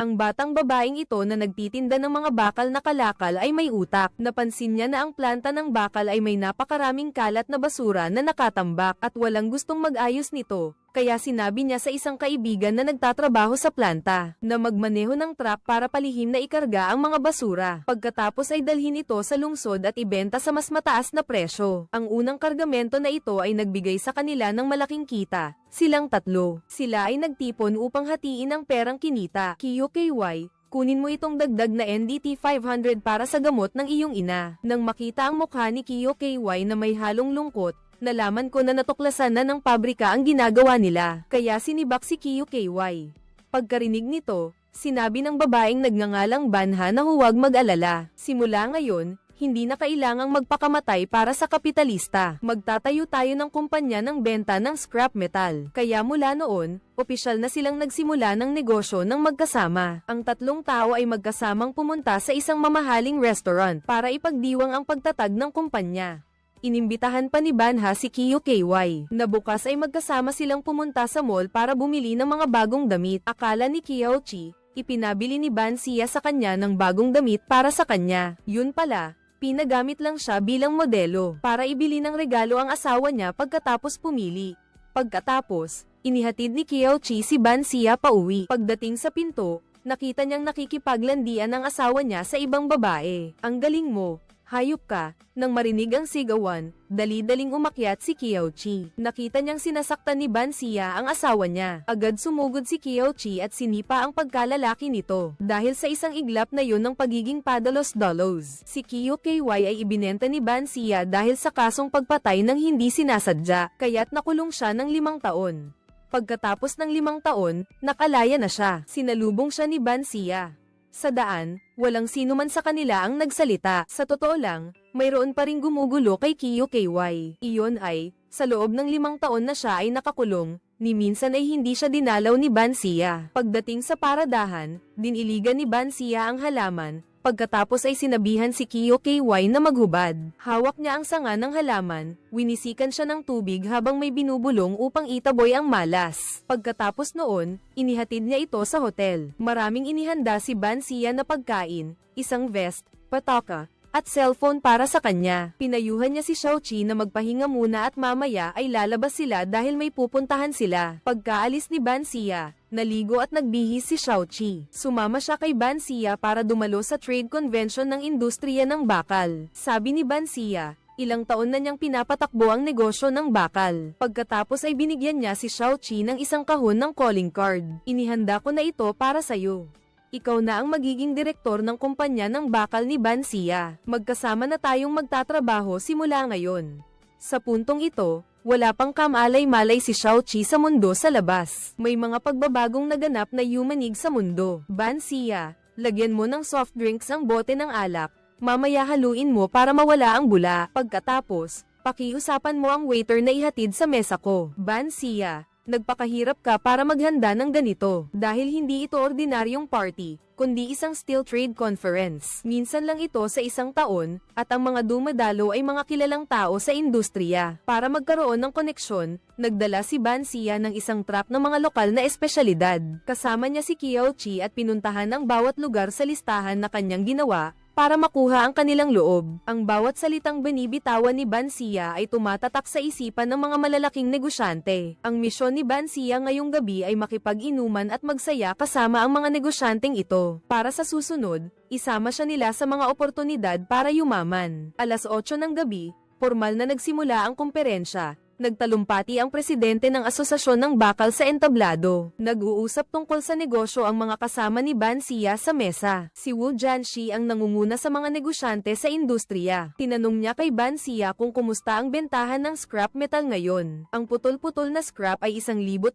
Ang batang babaeng ito na nagtitinda ng mga bakal na kalakal ay may utak. Napansin niya na ang planta ng bakal ay may napakaraming kalat na basura na nakatambak at walang gustong mag-ayos nito. Kaya sinabi niya sa isang kaibigan na nagtatrabaho sa planta na magmaneho ng truck para palihim na ikarga ang mga basura. Pagkatapos ay dalhin ito sa lungsod at ibenta sa mas mataas na presyo. Ang unang kargamento na ito ay nagbigay sa kanila ng malaking kita. Silang tatlo. Sila ay nagtipon upang hatiin ang perang kinita. KY, kunin mo itong dagdag na NDT 500 para sa gamot ng iyong ina. Nang makita ang mukha ni KY na may halong lungkot, nalaman ko na natuklasan na ng pabrika ang ginagawa nila, kaya sinibak si KY. Pagkarinig nito, sinabi ng babaeng nagngangalang Banha na huwag mag-alala. Simula ngayon, hindi na kailangang magpakamatay para sa kapitalista. Magtatayo tayo ng kumpanya ng benta ng scrap metal. Kaya mula noon, opisyal na silang nagsimula ng negosyo ng magkasama. Ang tatlong tao ay magkasamang pumunta sa isang mamahaling restaurant para ipagdiwang ang pagtatag ng kumpanya. Inimbitahan pa ni Banha si KY. Na bukas ay magkasama silang pumunta sa mall para bumili ng mga bagong damit. Akala ni Kiyochi, ipinabili ni Bansia sa kanya ng bagong damit para sa kanya. Yun pala, pinagamit lang siya bilang modelo para ibili ng regalo ang asawa niya pagkatapos pumili. Pagkatapos, inihatid ni Kiyochi si Bansia pauwi. Pagdating sa pinto, nakita niyang nakikipaglandian ang asawa niya sa ibang babae. Ang galing mo! Hayop ka. Nang marinig ang sigawan, dali-daling umakyat si Kiyochi. Nakita niyang sinasaktan ni Bansia ang asawa niya. Agad sumugod si Kiyochi at sinipa ang pagkalalaki nito. Dahil sa isang iglap na yun ng pagiging padalos-dalos, si KY ay ibinenta ni Bansia dahil sa kasong pagpatay ng hindi sinasadya, kaya't nakulong siya ng 5 taon. Pagkatapos ng 5 taon, nakalaya na siya. Sinalubong siya ni Bansia. Sa daan, walang sino man sa kanila ang nagsalita. Sa totoo lang, mayroon pa ring gumugulo kay KY. Iyon ay, sa loob ng 5 taon na siya ay nakakulong, ni minsan ay hindi siya dinalaw ni Bansia. Pagdating sa paradahan, diniligan ni Bansia ang halaman. Pagkatapos ay sinabihan si KY na maghubad. Hawak niya ang sanga ng halaman, winisikan siya ng tubig habang may binubulong upang itaboy ang malas. Pagkatapos noon, inihatid niya ito sa hotel. Maraming inihanda si Bansia na pagkain, isang vest, pataka, at cellphone para sa kanya. Pinayuhan niya si Xiaoqi na magpahinga muna at mamaya ay lalabas sila dahil may pupuntahan sila. Pagkaalis ni Bansia, naligo at nagbihis si Xiaoqi. Sumama siya kay Bansia para dumalo sa trade convention ng industriya ng bakal. Sabi ni Bansia, ilang taon na niyang pinapatakbo ang negosyo ng bakal. Pagkatapos ay binigyan niya si Xiaoqi ng isang kahon ng calling card. Inihanda ko na ito para sayo. Ikaw na ang magiging direktor ng kumpanya ng bakal ni Bansia. Magkasama na tayong magtatrabaho simula ngayon. Sa puntong ito, wala pang kamalay-malay si Xiaoqi sa mundo sa labas. May mga pagbabagong naganap na yumanig sa mundo. Bansia, lagyan mo ng soft drinks ang bote ng alak. Mamaya haluin mo para mawala ang bula. Pagkatapos, pakiusapan mo ang waiter na ihatid sa mesa ko. Bansia, nagpakahirap ka para maghanda ng ganito. Dahil hindi ito ordinaryong party, kundi isang steel trade conference. Minsan lang ito sa isang taon, at ang mga dumadalo ay mga kilalang tao sa industriya. Para magkaroon ng koneksyon, nagdala si Bansia ng isang truck ng mga lokal na espesyalidad. Kasama niya si Kiyochi at pinuntahan ang bawat lugar sa listahan na kanyang ginawa, para makuha ang kanilang loob. Ang bawat salitang binibitawan ni Bansia ay tumatatak sa isipan ng mga malalaking negosyante. Ang misyon ni Bansia ngayong gabi ay makipag-inuman at magsaya kasama ang mga negosyanteng ito. Para sa susunod, isama siya nila sa mga oportunidad para yumaman. Alas 8 ng gabi, formal na nagsimula ang komperensya. Nagtalumpati ang presidente ng Asosasyon ng Bakal sa entablado. Nag-uusap tungkol sa negosyo ang mga kasama ni Bansia sa mesa. Si Wu Jianxi ang nangunguna sa mga negosyante sa industriya. Tinanong niya kay Bansia kung kumusta ang bentahan ng scrap metal ngayon. Ang putol-putol na scrap ay 1,200,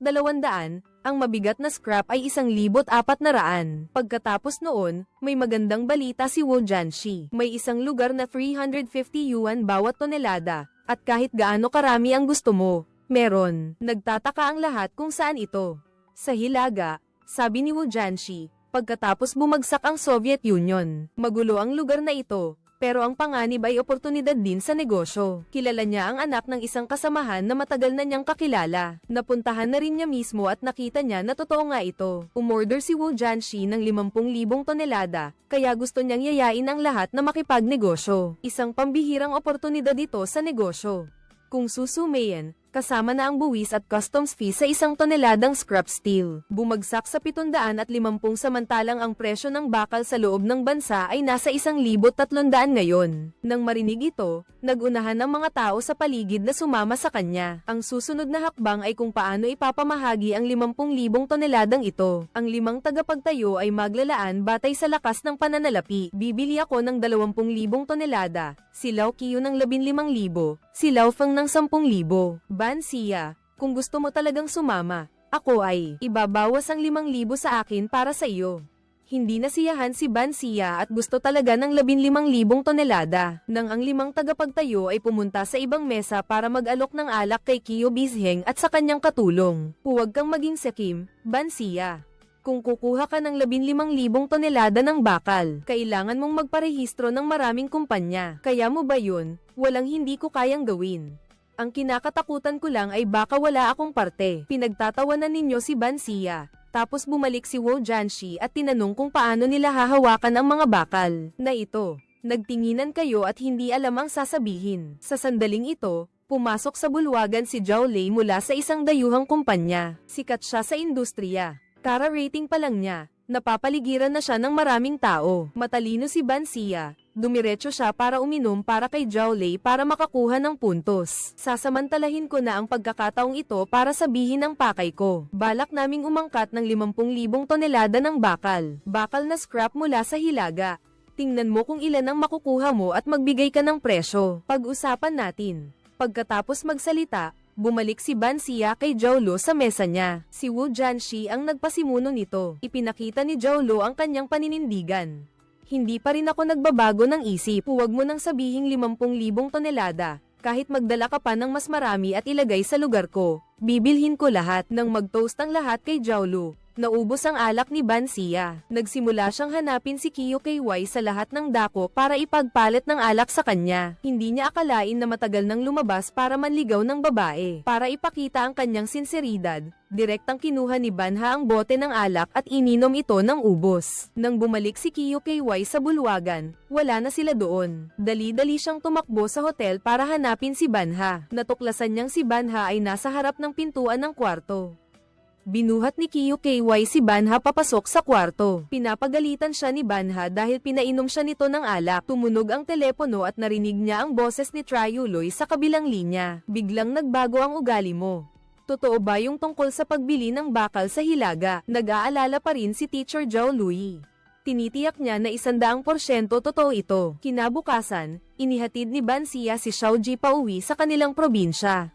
ang mabigat na scrap ay 1,400. Pagkatapos noon, may magandang balita si Wu Jianxi. May isang lugar na 350 yuan bawat tonelada. At kahit gaano karami ang gusto mo, meron. Nagtataka ang lahat kung saan ito. Sa Hilaga, sabi ni Wu Jianxi, pagkatapos bumagsak ang Soviet Union. Magulo ang lugar na ito, Pero ang panganib ay oportunidad din sa negosyo. Kilala niya ang anak ng isang kasamahan na matagal na niyang kakilala. Napuntahan na rin niya mismo at nakita niya na totoo nga ito. Umorder si Wu Jianxi ng 50,000 tonelada, kaya gusto niyang yayain ang lahat na makipagnegosyo. Isang pambihirang oportunidad ito sa negosyo. Kung susumayin, kasama na ang buwis at customs fee sa 1 toneladang scrap steel. Bumagsak sa 750 samantalang ang presyo ng bakal sa loob ng bansa ay nasa 1,300 ngayon. Nang marinig ito, nagunahan ang mga tao sa paligid na sumama sa kanya. Ang susunod na hakbang ay kung paano ipapamahagi ang 50,000 toneladang ito. Ang 5 tagapagtayo ay maglalaan batay sa lakas ng pananalapi. Bibili ako ng 20,000 tonelada, si Lao Qiu ng 15,000, si Lao Feng ng 10,000. Ban Xia, kung gusto mo talagang sumama, ako ay ibabawas ang 5,000 sa akin para sa iyo. Hindi nasiyahan si Ban Xia at gusto talaga ng 15,000 tonelada. Nang ang 5 tagapagtayo ay pumunta sa ibang mesa para mag-alok ng alak kay Qiu Bizheng at sa kanyang katulong. Huwag kang maging sakim, Ban Xia. Kung kukuha ka ng 15,000 tonelada ng bakal, kailangan mong magparehistro ng maraming kumpanya. Kaya mo ba yun? Walang hindi ko kayang gawin. Ang kinakatakutan ko lang ay baka wala akong parte. Pinagtatawanan ninyo si Ban Xia. Tapos bumalik si Wu Jianxi at tinanong kung paano nila hahawakan ang mga bakal na ito. Nagtinginan kayo at hindi alam ang sasabihin. Sa sandaling ito, pumasok sa bulwagan si Zhao Lei mula sa isang dayuhang kumpanya. Sikat siya sa industriya. Kara-rating pa lang niya, napapaligiran na siya ng maraming tao. Matalino si Ban Xia. Dumiretso siya para uminom para kay Zhao Lei para makakuha ng puntos. Sasamantalahin ko na ang pagkakataong ito para sabihin ang pakay ko. Balak naming umangkat ng 50,000 tonelada ng bakal. Bakal na scrap mula sa Hilaga. Tingnan mo kung ilan ang makukuha mo at magbigay ka ng presyo. Pag-usapan natin. Pagkatapos magsalita, bumalik si Ban Xia kay Zhao Luo sa mesa niya. Si Wu Jianxi ang nagpasimuno nito. Ipinakita ni Zhao Luo ang kanyang paninindigan. Hindi pa rin ako nagbabago ng isip. Huwag mo nang sabihing 50,000 tonelada. Kahit magdala ka pa ng mas marami at ilagay sa lugar ko, bibilhin ko lahat. Nang mag-toast ang lahat kay Zhao Luo, naubos ang alak ni Ban Xia. Nagsimula siyang hanapin si Qiu KY sa lahat ng dako para ipagpalit ng alak sa kanya. Hindi niya akalain na matagal nang lumabas para manligaw ng babae. Para ipakita ang kanyang sinseridad, direktang kinuha ni Banha ang bote ng alak at ininom ito ng ubos. Nang bumalik si Qiu KY sa bulwagan, wala na sila doon. Dali-dali siyang tumakbo sa hotel para hanapin si Banha. Natuklasan niyang si Banha ay nasa harap ng pintuan ng kwarto. Binuhat ni Qiu KY si Banha papasok sa kwarto. Pinapagalitan siya ni Banha dahil pinainom siya nito ng alak. Tumunog ang telepono at narinig niya ang boses ni Triuloy sa kabilang linya. Biglang nagbago ang ugali mo. Totoo ba yung tungkol sa pagbili ng bakal sa Hilaga? Nag-aalala pa rin si Teacher Zhao Lui. Tinitiyak niya na 100% totoo ito. Kinabukasan, inihatid ni Ban Xia si Xiaoji pauwi sa kanilang probinsya.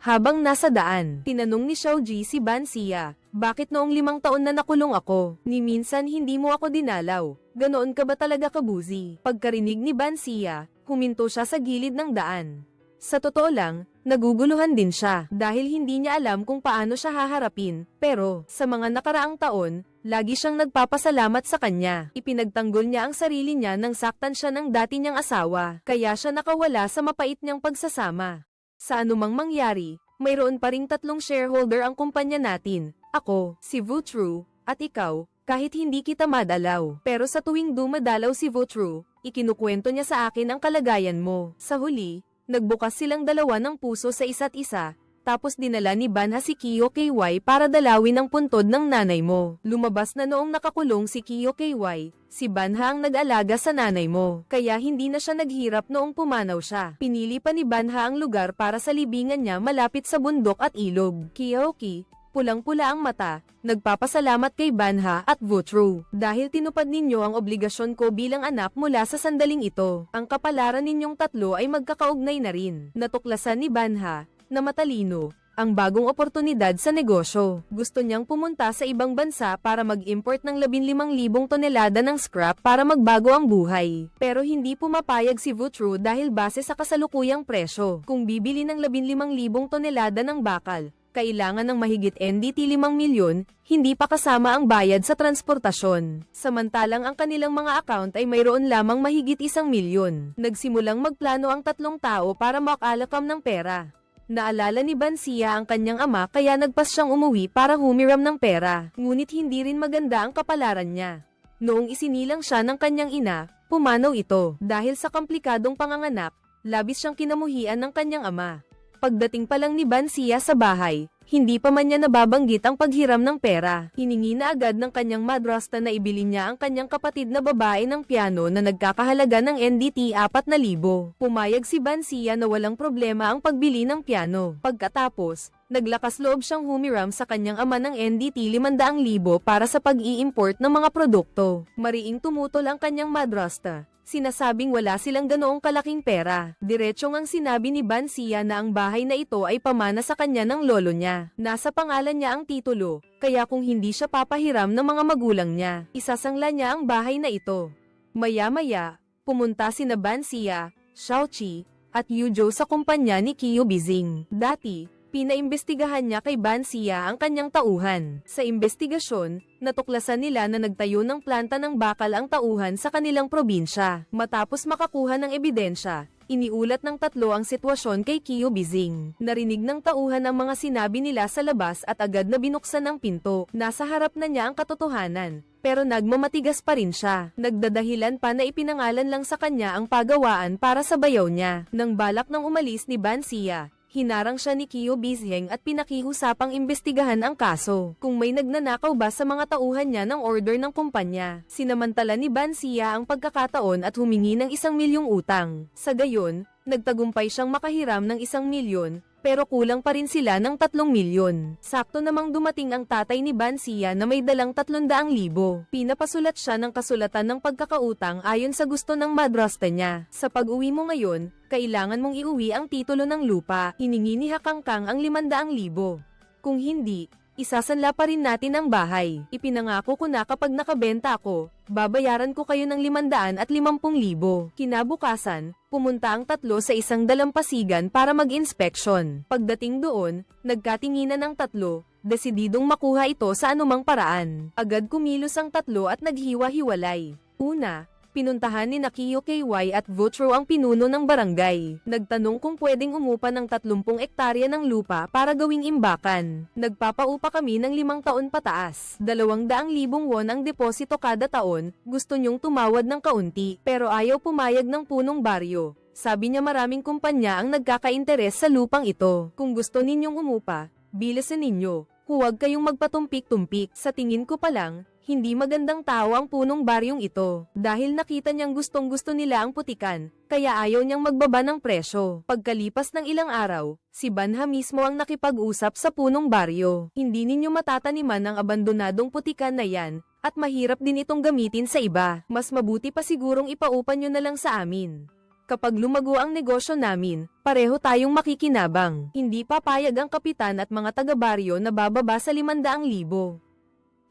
Habang nasa daan, tinanong ni Xiaoji si Ban Xia, bakit noong 5 taon na nakulong ako, ni minsan hindi mo ako dinalaw, ganoon ka ba talaga kabuzi? Pagkarinig ni Ban Xia, huminto siya sa gilid ng daan. Sa totoo lang, naguguluhan din siya dahil hindi niya alam kung paano siya haharapin, pero sa mga nakaraang taon, lagi siyang nagpapasalamat sa kanya. Ipinagtanggol niya ang sarili niya nang saktan siya ng dati niyang asawa, kaya siya nakawala sa mapait niyang pagsasama. Sa anumang mangyari, mayroon pa ring 3 shareholder ang kumpanya natin, ako, si Vutru, at ikaw, kahit hindi kita madalaw. Pero sa tuwing dumadalaw si Vutru, ikinukwento niya sa akin ang kalagayan mo. Sa huli, nagbukas silang dalawa ng puso sa isa't isa, tapos dinala ni Banha si Qiu KY para dalawin ang puntod ng nanay mo. Lumabas na noong nakakulong si Qiu KY, si Banha ang nag-alaga sa nanay mo, kaya hindi na siya naghirap noong pumanaw siya. Pinili pa ni Banha ang lugar para sa libingan niya malapit sa bundok at ilog. Qiuqi, pulang-pula ang mata, nagpapasalamat kay Banha at Vutru. Dahil tinupad ninyo ang obligasyon ko bilang anak mula sa sandaling ito, ang kapalaran ninyong 3 ay magkakaugnay na rin. Natuklasan ni Banha, na matalino, ang bagong oportunidad sa negosyo. Gusto niyang pumunta sa ibang bansa para mag-import ng 15,000 tonelada ng scrap para magbago ang buhay. Pero hindi pumapayag si Vutru dahil base sa kasalukuyang presyo. Kung bibili ng 15,000 tonelada ng bakal, kailangan ng mahigit NDT 5 milyon, hindi pa kasama ang bayad sa transportasyon. Samantalang ang kanilang mga account ay mayroon lamang mahigit 1 milyon. Nagsimulang magplano ang 3 tao para makalakam ng pera. Naalala ni Bansia ang kanyang ama kaya nagpas siyang umuwi para humiram ng pera. Ngunit hindi rin maganda ang kapalaran niya. Noong isinilang siya ng kanyang ina, pumanaw ito. Dahil sa komplikadong panganganak, labis siyang kinamuhian ng kanyang ama. Pagdating pa lang ni Bansia sa bahay, hindi pa man niya nababanggit ang paghiram ng pera. Hiningi na agad ng kanyang madrasta na ibili niya ang kanyang kapatid na babae ng piano na nagkakahalaga ng NDT 4,000. Pumayag si Bansia na walang problema ang pagbili ng piano. Pagkatapos, naglakas loob siyang humiram sa kanyang ama ng NDT 500,000 para sa pag-i-import ng mga produkto. Mariing tumutol ang kanyang madrasta. Sinasabing wala silang ganoong kalaking pera. Diretsyong ang sinabi ni Bansia na ang bahay na ito ay pamana sa kanya ng lolo niya. Nasa pangalan niya ang titulo, kaya kung hindi siya papahiram ng mga magulang niya, isasangla niya ang bahay na ito. Maya-maya, pumunta sina Bansia, Xiaoqi, at Yuzhou sa kumpanya ni Qiu Bizing. Dati, pinaimbestigahan niya kay Bansia ang kanyang tauhan. Sa investigasyon, natuklasan nila na nagtayo ng planta ng bakal ang tauhan sa kanilang probinsya. Matapos makakuha ng ebidensya, iniulat ng 3 ang sitwasyon kay Qiu Bizing. Narinig ng tauhan ang mga sinabi nila sa labas at agad na binuksan ang pinto. Nasa harap na niya ang katotohanan, pero nagmamatigas pa rin siya. Nagdadahilan pa na ipinangalan lang sa kanya ang pagawaan para sa bayaw niya. Nang balak ng umalis ni Bansia, hinarang siya ni Qiu Bizing at pinakihusapang imbestigahan ang kaso. Kung may nagnanakaw ba sa mga tauhan niya ng order ng kumpanya. Sinamantala ni Bansia ang pagkakataon at humingi ng 1 milyong utang. Sa gayon, nagtagumpay siyang makahiram ng 1 milyon, pero kulang pa rin sila ng 3 milyon. Sakto namang dumating ang tatay ni Bansia na may dalang 300,000. Pinapasulat siya ng kasulatan ng pagkakautang ayon sa gusto ng madrasta niya. Sa pag-uwi mo ngayon, kailangan mong iuwi ang titulo ng lupa. Hiningi ni Hakangkang ang 500,000. Kung hindi, isasanla pa rin natin ang bahay. Ipinangako ko na kapag nakabenta ako, babayaran ko kayo ng 550,000. Kinabukasan, pumunta ang 3 sa isang dalampasigan para mag-inspeksyon. Pagdating doon, nagkatinginan ang 3, desididong makuha ito sa anumang paraan. Agad kumilos ang 3 at naghiwa-hiwalay. Una, pinuntahan ni Qiu KY at Vutro ang pinuno ng barangay. Nagtanong kung pwedeng umupa ng 30 ektarya ng lupa para gawing imbakan. Nagpapaupa kami ng 5 taon pataas. 200,000 won ang deposito kada taon, gusto niyong tumawad ng kaunti, pero ayaw pumayag ng punong baryo. Sabi niya maraming kumpanya ang nagkaka-interes sa lupang ito. Kung gusto ninyong umupa, bilisan ninyo. Huwag kayong magpatumpik-tumpik. Sa tingin ko pa lang, hindi magandang tao ang punong baryong ito. Dahil nakita niyang gustong-gusto nila ang putikan, kaya ayaw niyang magbaba ng presyo. Pagkalipas ng ilang araw, si Banha mismo ang nakipag-usap sa punong baryo. Hindi ninyo matataniman ang abandonadong putikan na yan, at mahirap din itong gamitin sa iba. Mas mabuti pa sigurong ipaupa nyo na lang sa amin. Kapag lumago ang negosyo namin, pareho tayong makikinabang. Hindi papayag ang kapitan at mga taga-baryo na bababa sa 500,000.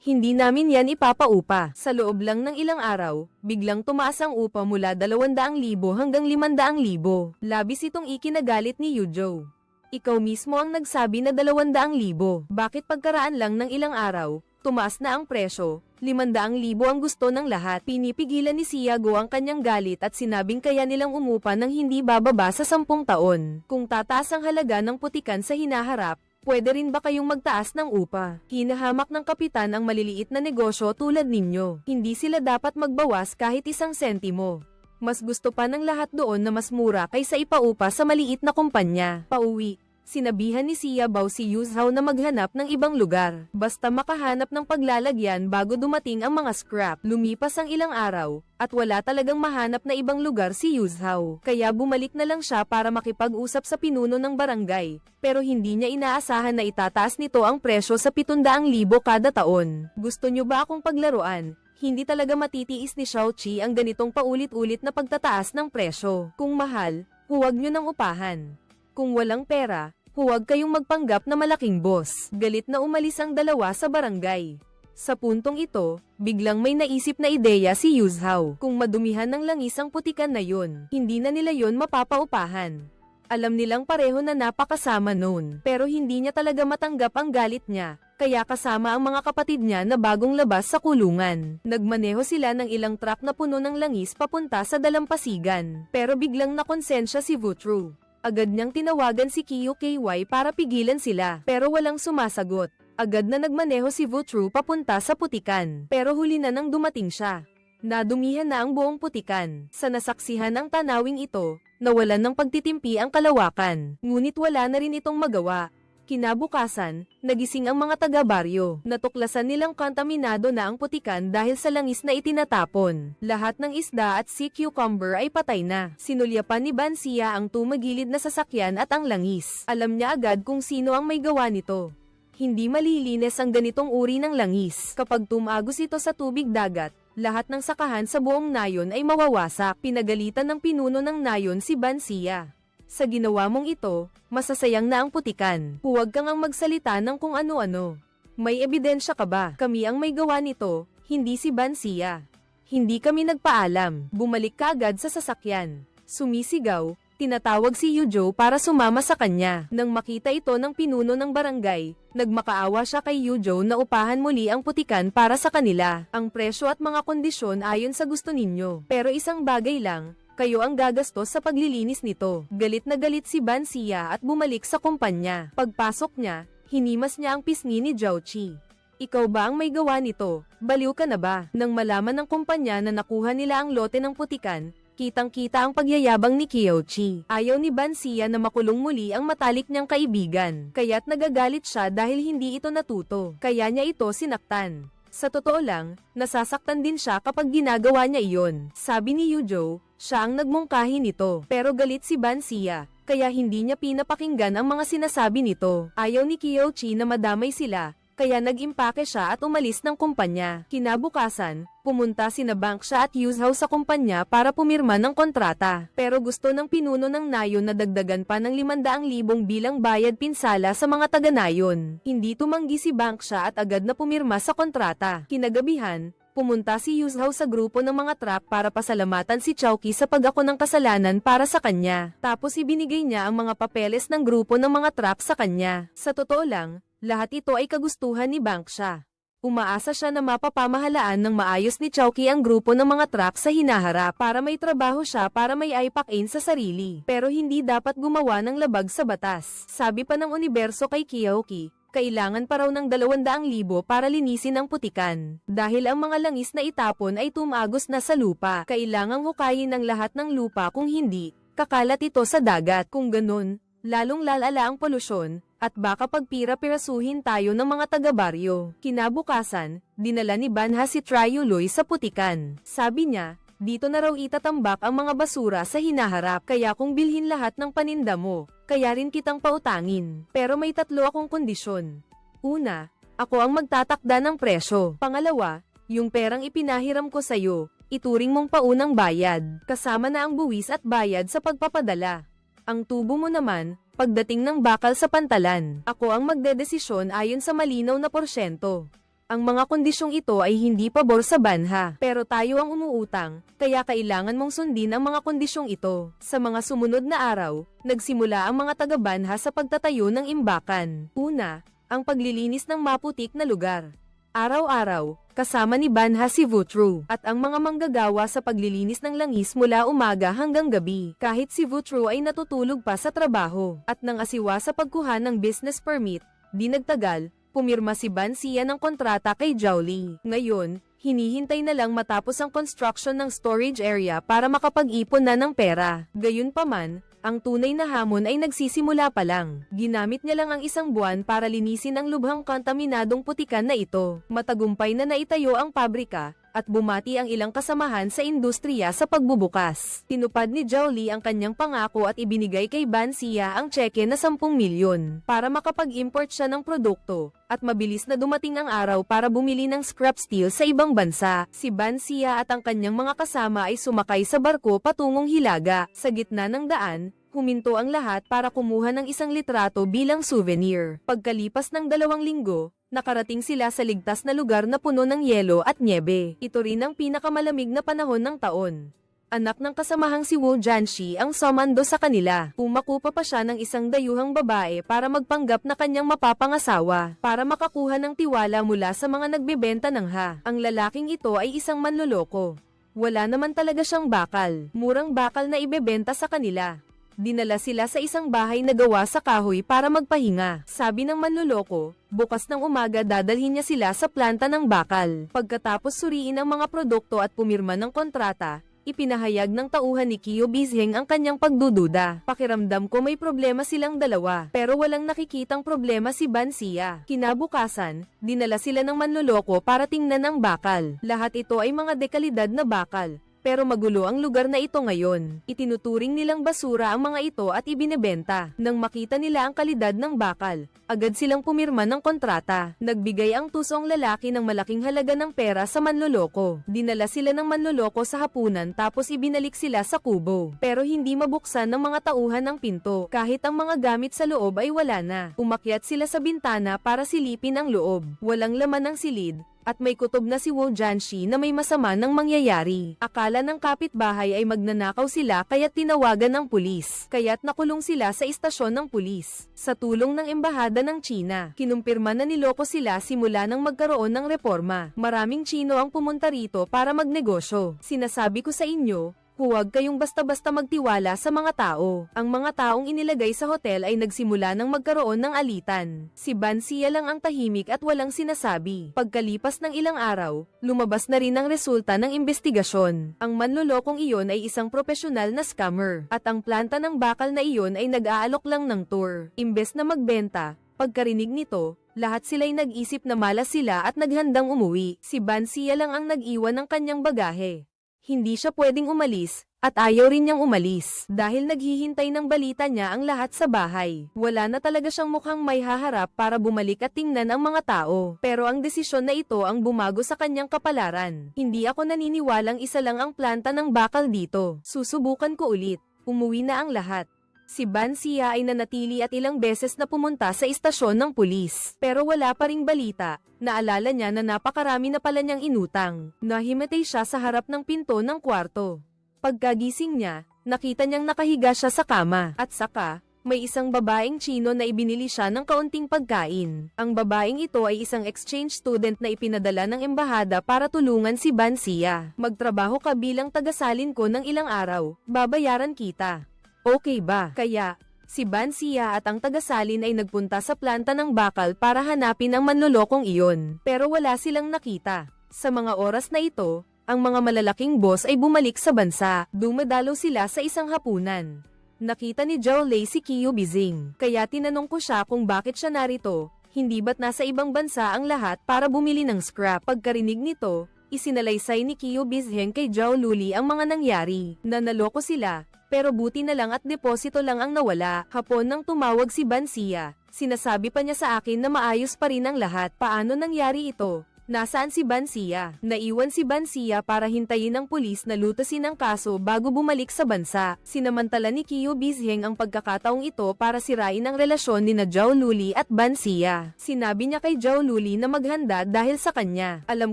Hindi namin yan ipapaupa. Sa loob lang ng ilang araw, biglang tumaas ang upa mula 200,000 hanggang 500,000. Labis itong ikinagalit ni Yuzhou. Ikaw mismo ang nagsabi na 200,000. Bakit pagkaraan lang ng ilang araw, tumaas na ang presyo? 500,000 ang gusto ng lahat. Pinipigilan ni Xiago ang kanyang galit at sinabing kaya nilang umupa ng hindi bababa sa 10 taon. Kung tataas ang halaga ng putikan sa hinaharap, pwede rin ba kayong magtaas ng upa? Hinahamak ng kapitan ang maliliit na negosyo tulad ninyo. Hindi sila dapat magbawas kahit 1 sentimo. Mas gusto pa ng lahat doon na mas mura kaysa ipaupa sa maliit na kumpanya. Pauwi, sinabihan ni Xiaobao si Yuzhao na maghanap ng ibang lugar. Basta makahanap ng paglalagyan bago dumating ang mga scrap. Lumipas ang ilang araw, at wala talagang mahanap na ibang lugar si Yuzhao. Kaya bumalik na lang siya para makipag-usap sa pinuno ng barangay. Pero hindi niya inaasahan na itataas nito ang presyo sa 700,000 kada taon. Gusto nyo ba akong paglaruan? Hindi talaga matitiis ni Xiaoqi ang ganitong paulit-ulit na pagtataas ng presyo. Kung mahal, huwag nyo nang upahan. Kung walang pera, huwag kayong magpanggap na malaking boss. Galit na umalis ang dalawa sa barangay. Sa puntong ito, biglang may naisip na ideya si Yuzhao. Kung madumihan ng langis ang putikan na yun, hindi na nila yon mapapaupahan. Alam nilang pareho na napakasama noon, pero hindi niya talaga matanggap ang galit niya, kaya kasama ang mga kapatid niya na bagong labas sa kulungan. Nagmaneho sila ng ilang truck na puno ng langis papunta sa dalampasigan, pero biglang nakonsensya si Vutru. Agad niyang tinawagan si Kiyo KY para pigilan sila, pero walang sumasagot. Agad na nagmaneho si Vutru papunta sa putikan, pero huli na nang dumating siya. Nadumihan na ang buong putikan. Sa nasaksihan ng tanawing ito, nawalan ng pagtitimpi ang kalawakan, ngunit wala na rin itong magawa. Kinabukasan, nagising ang mga taga-baryo. Natuklasan nilang kontaminado na ang putikan dahil sa langis na itinatapon. Lahat ng isda at sea cucumber ay patay na. Sinulyapan ni Bansia ang tumagilid na sasakyan at ang langis. Alam niya agad kung sino ang may gawa nito. Hindi malilinis ang ganitong uri ng langis. Kapag tumagos ito sa tubig dagat, lahat ng sakahan sa buong nayon ay mawawasak. Pinagalitan ng pinuno ng nayon si Bansia. Sa ginawa mong ito, masasayang na ang putikan. Huwag kang ang magsalita ng kung ano-ano. May ebidensya ka ba? Kami ang may gawa nito, hindi si Bansia. Hindi kami nagpaalam. Bumalik ka agad sa sasakyan. Sumisigaw. Tinatawag si Yujo para sumama sa kanya. Nang makita ito ng pinuno ng barangay, nagmakaawa siya kay Yujo na upahan muli ang putikan para sa kanila. Ang presyo at mga kondisyon ayon sa gusto ninyo. Pero isang bagay lang, kayo ang gagastos sa paglilinis nito. Galit na galit si Bansia at bumalik sa kumpanya. Pagpasok niya, hinimas niya ang pisngi ni Jiaoqi. Ikaw ba ang may gawa nito? Baliw ka na ba? Nang malaman ng kumpanya na nakuha nila ang lote ng putikan, kitang-kita ang pagyayabang ni Kiyoshi. Ayaw ni Bansia na makulong muli ang matalik niyang kaibigan, kaya't nagagalit siya dahil hindi ito natuto. Kaya niya ito sinaktan. Sa totoo lang, nasasaktan din siya kapag ginagawa niya iyon. Sabi ni Yujo, siya ang nagmungkahi nito. Pero galit si Bansia, kaya hindi niya pinapakinggan ang mga sinasabi nito. Ayaw ni Kiyoshi na madamay sila, kaya nag-impake siya at umalis ng kumpanya. Kinabukasan, pumunta sina Banksha at Yuzhao sa kumpanya para pumirma ng kontrata. Pero gusto ng pinuno ng nayon na dagdagan pa ng 500,000 bilang bayad pinsala sa mga taga-nayon. Hindi tumanggi si Banksha at agad na pumirma sa kontrata. Kinagabihan, pumunta si Yuzhao sa grupo ng mga truck para pasalamatan si Chowki sa pag-ako ng kasalanan para sa kanya. Tapos ibinigay niya ang mga papeles ng grupo ng mga truck sa kanya. Sa totoo lang, lahat ito ay kagustuhan ni Banksha. Umaasa siya na mapapamahalaan ng maayos ni Chowki ang grupo ng mga truck sa hinaharap para may trabaho siya para may aipakin sa sarili. Pero hindi dapat gumawa ng labag sa batas. Sabi pa ng universo kay Kiyoki, kailangan pa raw ng 200,000 para linisin ang putikan. Dahil ang mga langis na itapon ay tumagos na sa lupa. Kailangang hukayin ang lahat ng lupa kung hindi, kakalat ito sa dagat. Kung ganun, lalong lalala ang polusyon, at baka pagpira-pirasuhin tayo ng mga taga-baryo. Kinabukasan, dinala ni Banha si Triuloy sa putikan. Sabi niya, dito na raw itatambak ang mga basura sa hinaharap, kaya kung bilhin lahat ng paninda mo, kaya rin kitang pautangin. Pero may 3 akong kondisyon. Una, ako ang magtatakda ng presyo. Pangalawa, yung perang ipinahiram ko sa'yo, ituring mong paunang bayad, kasama na ang buwis at bayad sa pagpapadala. Ang tubo mo naman, pagdating ng bakal sa pantalan, ako ang magdedesisyon ayon sa malinaw na porsyento. Ang mga kondisyong ito ay hindi pabor sa Banha, pero tayo ang umuutang, kaya kailangan mong sundin ang mga kondisyong ito. Sa mga sumunod na araw, nagsimula ang mga taga-Banha sa pagtatayo ng imbakan. Una, ang paglilinis ng maputik na lugar. Araw-araw, kasama ni Banha si Vutru, at ang mga manggagawa sa paglilinis ng langis mula umaga hanggang gabi. Kahit si Vutru ay natutulog pa sa trabaho, at nang asiwa sa pagkuha ng business permit, di nagtagal, pumirma si Bansia ng kontrata kay Jiaoli. Ngayon, hinihintay na lang matapos ang construction ng storage area para makapag-ipon na ng pera. Gayunpaman, ang tunay na hamon ay nagsisimula pa lang. Ginamit niya lang ang 1 buwan para linisin ang lubhang kontaminadong putikan na ito. Matagumpay na naitayo ang pabrika, at bumati ang ilang kasamahan sa industriya sa pagbubukas. Tinupad ni Jiaoli ang kanyang pangako at ibinigay kay Bansia ang tseke na 10 milyon para makapag-import siya ng produkto, at mabilis na dumating ang araw para bumili ng scrap steel sa ibang bansa. Si Bansia at ang kanyang mga kasama ay sumakay sa barko patungong Hilaga. Sa gitna ng daan, huminto ang lahat para kumuha ng isang litrato bilang souvenir. Pagkalipas ng 2 linggo, nakarating sila sa ligtas na lugar na puno ng yelo at nyebe. Ito rin ang pinakamalamig na panahon ng taon. Anak ng kasamahang si Wu Jianxi ang sumando sa kanila. Umakupa pa siya ng isang dayuhang babae para magpanggap na kanyang mapapangasawa, para makakuha ng tiwala mula sa mga nagbebenta ng ha. Ang lalaking ito ay isang manloloko. Wala naman talaga siyang bakal, murang bakal na ibebenta sa kanila. Dinala sila sa isang bahay na gawa sa kahoy para magpahinga. Sabi ng manloloko, bukas ng umaga dadalhin niya sila sa planta ng bakal. Pagkatapos suriin ang mga produkto at pumirma ng kontrata, ipinahayag ng tauhan ni Qiu Bizheng ang kanyang pagdududa. Pakiramdam ko may problema silang dalawa, pero walang nakikitang problema si Ban Xia. Kinabukasan, dinala sila ng manloloko para tingnan ang bakal. Lahat ito ay mga dekalidad na bakal. Pero magulo ang lugar na ito ngayon. Itinuturing nilang basura ang mga ito at ibinebenta. Nang makita nila ang kalidad ng bakal, agad silang pumirma ng kontrata. Nagbigay ang tusong lalaki ng malaking halaga ng pera sa manloloko. Dinala sila ng manloloko sa hapunan tapos ibinalik sila sa kubo. Pero hindi mabuksan ng mga tauhan ang pinto. Kahit ang mga gamit sa loob ay wala na. Umakyat sila sa bintana para silipin ang loob. Walang laman ang silid. At may kutob na si Wu Jianxi na may masama nang mangyayari. Akala ng kapitbahay ay magnanakaw sila kaya't tinawagan ng pulis. Kaya't nakulong sila sa istasyon ng pulis. Sa tulong ng embahada ng China, kinumpirma na niloko sila simula nang magkaroon ng reforma. Maraming Chino ang pumunta rito para magnegosyo. Sinasabi ko sa inyo, huwag kayong basta-basta magtiwala sa mga tao. Ang mga taong inilagay sa hotel ay nagsimula ng magkaroon ng alitan. Si Ban Xia lang ang tahimik at walang sinasabi. Pagkalipas ng ilang araw, lumabas na rin ang resulta ng investigasyon. Ang manlolokong iyon ay isang profesional na scammer. At ang planta ng bakal na iyon ay nag-aalok lang ng tour. Imbes na magbenta, pagkarinig nito, lahat sila'y nag-isip na malas sila at naghandang umuwi. Si Ban Xia lang ang nag-iwan ng kanyang bagahe. Hindi siya pwedeng umalis, at ayaw rin niyang umalis, dahil naghihintay ng balita niya ang lahat sa bahay. Wala na talaga siyang mukhang may haharap para bumalik at tingnan ang mga tao. Pero ang desisyon na ito ang bumago sa kanyang kapalaran. Hindi ako naniniwalang isa lang ang planta ng bakal dito. Susubukan ko ulit. Umuwi na ang lahat. Si Ban Xia ay nanatili at ilang beses na pumunta sa istasyon ng pulis. Pero wala pa ring balita. Naalala niya na napakarami na pala niyang inutang. Nahimatay siya sa harap ng pinto ng kwarto. Pagkagising niya, nakita niyang nakahiga siya sa kama. At saka, may isang babaeng Chino na ibinili siya ng kaunting pagkain. Ang babaeng ito ay isang exchange student na ipinadala ng embahada para tulungan si Ban Xia. Magtrabaho ka bilang tagasalin ko ng ilang araw, babayaran kita. Okay ba? Kaya, si Ban Xia at ang tagasalin ay nagpunta sa planta ng bakal para hanapin ang manlolokong iyon. Pero wala silang nakita. Sa mga oras na ito, ang mga malalaking boss ay bumalik sa bansa. Dumadalo sila sa isang hapunan. Nakita ni Zhao Lei si Qiu Bizheng. Kaya tinanong ko siya kung bakit siya narito. Hindi ba't nasa ibang bansa ang lahat para bumili ng scrap? Pagkarinig nito, isinalaysay ni Qiu Bizheng kay Zhao Luli ang mga nangyari. Nanaloko sila. Pero buti na lang at deposito lang ang nawala. Hapon nang tumawag si Ban Xia, sinasabi pa niya sa akin na maayos pa rin ang lahat. Paano nangyari ito? Nasaan si Ban Xia? Naiwan si Ban Xia para hintayin ng pulis na lutasin ang kaso bago bumalik sa bansa. Sinamantala ni Qiu Bizheng ang pagkakataong ito para sirain ang relasyon ni Zhao Luli at Ban Xia. Sinabi niya kay Zhao Luli na maghanda dahil sa kanya. Alam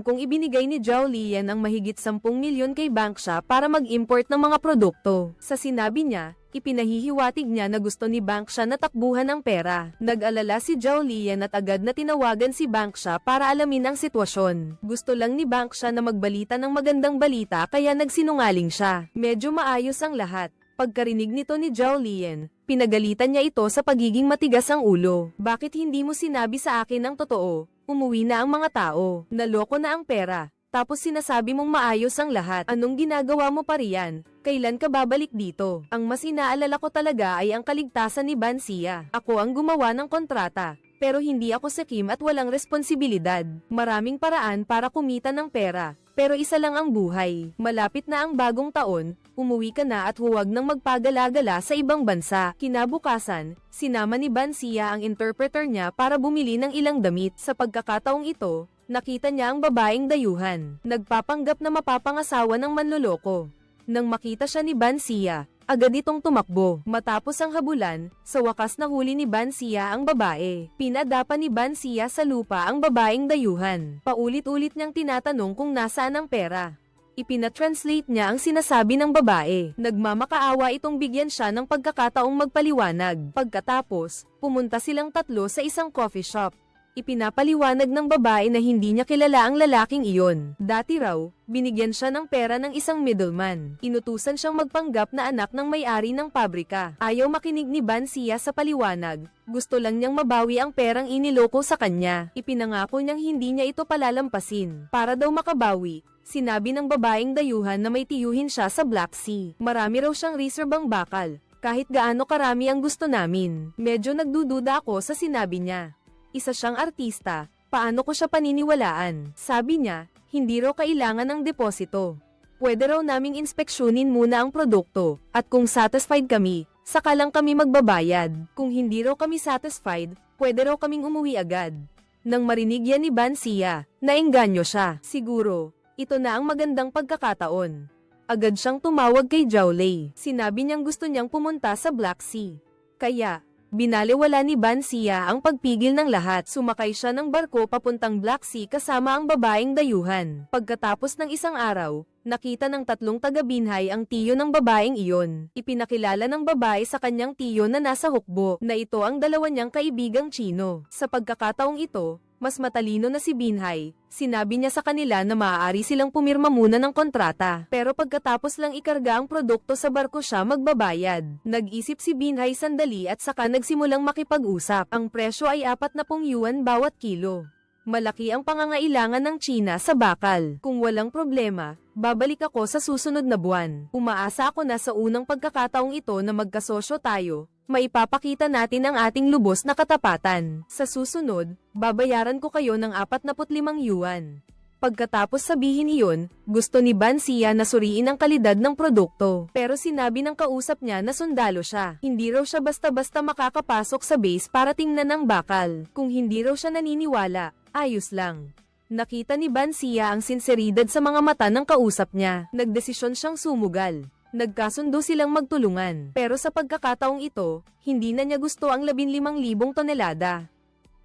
kong ibinigay ni Zhao Lian ang mahigit 10 milyon kay Bangsha para mag-import ng mga produkto. Sa sinabi niya, ipinahihiwatig niya na gusto ni Bangsha na takbuhan ang pera. Nag-alala si Zhao Lian at agad na tinawagan si Bangsha para alamin ang sitwasyon. Gusto lang ni Bangsha na magbalita ng magandang balita kaya nagsinungaling siya. Medyo maayos ang lahat. Pagkarinig nito ni Zhao Lian, pinagalitan niya ito sa pagiging matigas ang ulo. Bakit hindi mo sinabi sa akin ang totoo? Umuwi na ang mga tao. Naloko na ang pera. Tapos sinasabi mong maayos ang lahat. Anong ginagawa mo pa riyan? Kailan ka babalik dito? Ang mas inaalala ko talaga ay ang kaligtasan ni Ban Xia. Ako ang gumawa ng kontrata. Pero hindi ako sakim at walang responsibilidad. Maraming paraan para kumita ng pera. Pero isa lang ang buhay. Malapit na ang bagong taon, umuwi ka na at huwag nang magpagala-gala sa ibang bansa. Kinabukasan, sinama ni Ban Xia ang interpreter niya para bumili ng ilang damit. Sa pagkakataong ito, nakita niya ang babaeng dayuhan. Nagpapanggap na mapapangasawa ng manloloko. Nang makita siya ni Ban Xia, agad itong tumakbo. Matapos ang habulan, sa wakas nahuli ni Ban Xia ang babae. Pinadapa ni Ban Xia sa lupa ang babaeng dayuhan. Paulit-ulit niyang tinatanong kung nasaan ang pera. Ipinatranslate niya ang sinasabi ng babae. Nagmamakaawa itong bigyan siya ng pagkakataong magpaliwanag. Pagkatapos, pumunta silang tatlo sa isang coffee shop. Ipinapaliwanag ng babae na hindi niya kilala ang lalaking iyon. Dati raw, binigyan siya ng pera ng isang middleman. Inutusan siyang magpanggap na anak ng may-ari ng pabrika. Ayaw makinig ni Bansia sa paliwanag. Gusto lang niyang mabawi ang perang iniloko sa kanya. Ipinangako niyang hindi niya ito palalampasin. Para daw makabawi, sinabi ng babaeng dayuhan na may tiyuhin siya sa Black Sea. Marami raw siyang reserbang bakal. Kahit gaano karami ang gusto namin. Medyo nagdududa ako sa sinabi niya. Isa siyang artista, paano ko siya paniniwalaan? Sabi niya, hindi raw kailangan ng deposito. Pwede raw naming inspeksyonin muna ang produkto, at kung satisfied kami, saka lang kami magbabayad. Kung hindi raw kami satisfied, pwede raw kaming umuwi agad. Nang marinig yan ni Bansia, naengganyo siya. Siguro, ito na ang magandang pagkakataon. Agad siyang tumawag kay Jowley. Sinabi niyang gusto niyang pumunta sa Black Sea. Kaya, binaliwala ni Bansia ang pagpigil ng lahat. Sumakay siya ng barko papuntang Black Sea kasama ang babaeng dayuhan. Pagkatapos ng isang araw, nakita ng tatlong taga-Binhay ang tiyo ng babaeng iyon. Ipinakilala ng babae sa kanyang tiyo na nasa hukbo na ito ang dalawa niyang kaibigang Chino. Sa pagkakataong ito, mas matalino na si Binhay. Sinabi niya sa kanila na maaari silang pumirma muna ng kontrata. Pero pagkatapos lang ikarga ang produkto sa barko siya magbabayad. Nag-isip si Binhay sandali at saka nagsimulang makipag-usap. Ang presyo ay 40 yuan bawat kilo. Malaki ang pangangailangan ng China sa bakal. Kung walang problema, babalik ako sa susunod na buwan. Umaasa ako na sa unang pagkakataong ito na magkasosyo tayo, maipapakita natin ang ating lubos na katapatan. Sa susunod, babayaran ko kayo ng 45 yuan. Pagkatapos sabihin iyon, gusto ni Bansia na suriin ang kalidad ng produkto. Pero sinabi ng kausap niya na sundalo siya. Hindi raw siya basta-basta makakapasok sa base para tingnan ang bakal. Kung hindi raw siya naniniwala, ayos lang. Nakita ni Bansia ang sinseridad sa mga mata ng kausap niya. Nagdesisyon siyang sumugal. Nagkasundo silang magtulungan. Pero sa pagkakataong ito, hindi na niya gusto ang 15,000 tonelada.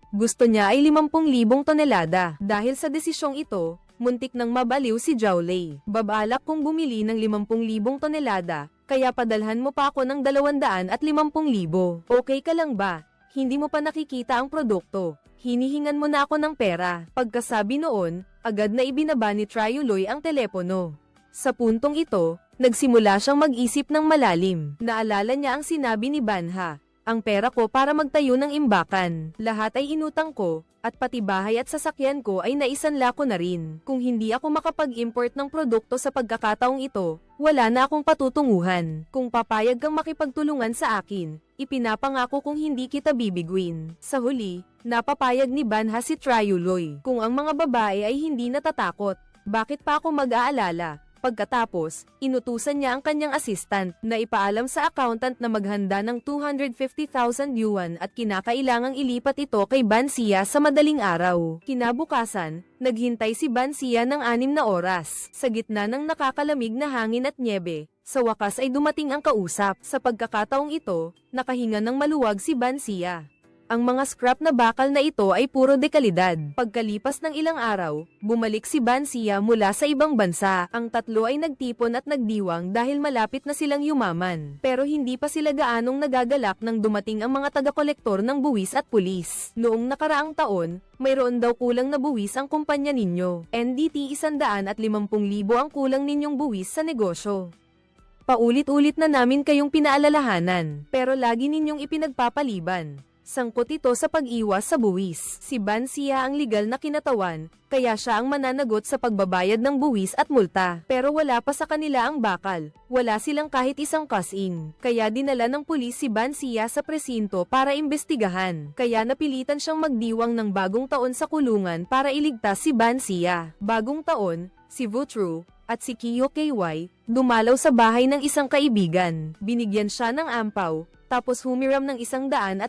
Gusto niya ay 50,000 tonelada. Dahil sa desisyong ito, muntik nang mabaliw si Jowley. Babalak kong bumili ng 50,000 tonelada, kaya padalhan mo pa ako ng 250,000. Okay ka lang ba? Hindi mo pa nakikita ang produkto. Hinihingan mo na ako ng pera. Pagkasabi noon, agad na ibinaba ni Triuloy ang telepono. Sa puntong ito, nagsimula siyang mag-isip ng malalim. Naalala niya ang sinabi ni Banha. Ang pera ko para magtayo ng imbakan. Lahat ay inutang ko, at pati bahay at sasakyan ko ay naisanla ko na rin. Kung hindi ako makapag-import ng produkto sa pagkakataong ito, wala na akong patutunguhan. Kung papayag kang makipagtulungan sa akin, ipinapangako kong hindi kita bibiguin. Sa huli, napapayag ni Banha si Triuloy. Kung ang mga babae ay hindi natatakot, bakit pa ako mag-aalala? Pagkatapos, inutusan niya ang kanyang assistant na ipaalam sa accountant na maghanda ng 250,000 yuan at kinakailangang ilipat ito kay Bansia sa madaling araw. Kinabukasan, naghintay si Bansia ng 6 na oras. Sa gitna ng nakakalamig na hangin at nyebe, sa wakas ay dumating ang kausap. Sa pagkakataong ito, nakahinga ng maluwag si Bansia. Ang mga scrap na bakal na ito ay puro dekalidad. Pagkalipas ng ilang araw, bumalik si Bansia mula sa ibang bansa. Ang tatlo ay nagtipon at nagdiwang dahil malapit na silang yumaman. Pero hindi pa sila gaanong nagagalak nang dumating ang mga taga-kolektor ng buwis at pulis. Noong nakaraang taon, mayroon daw kulang na buwis ang kumpanya ninyo. NDT 150,000 ang kulang ninyong buwis sa negosyo. Paulit-ulit na namin kayong pinaalalahanan, pero lagi ninyong ipinagpapaliban. Sangkot ito sa pag-iwas sa buwis. Si Bansia ang legal na kinatawan, kaya siya ang mananagot sa pagbabayad ng buwis at multa. Pero wala pa sa kanila ang bakal. Wala silang kahit isang cash-in. Kaya dinala ng pulis si Bansia sa presinto para imbestigahan. Kaya napilitan siyang magdiwang ng bagong taon sa kulungan para iligtas si Bansia. Bagong taon, si Vutru at si Kiyo KY, dumalaw sa bahay ng isang kaibigan. Binigyan siya ng ampaw, tapos humiram ng 150,000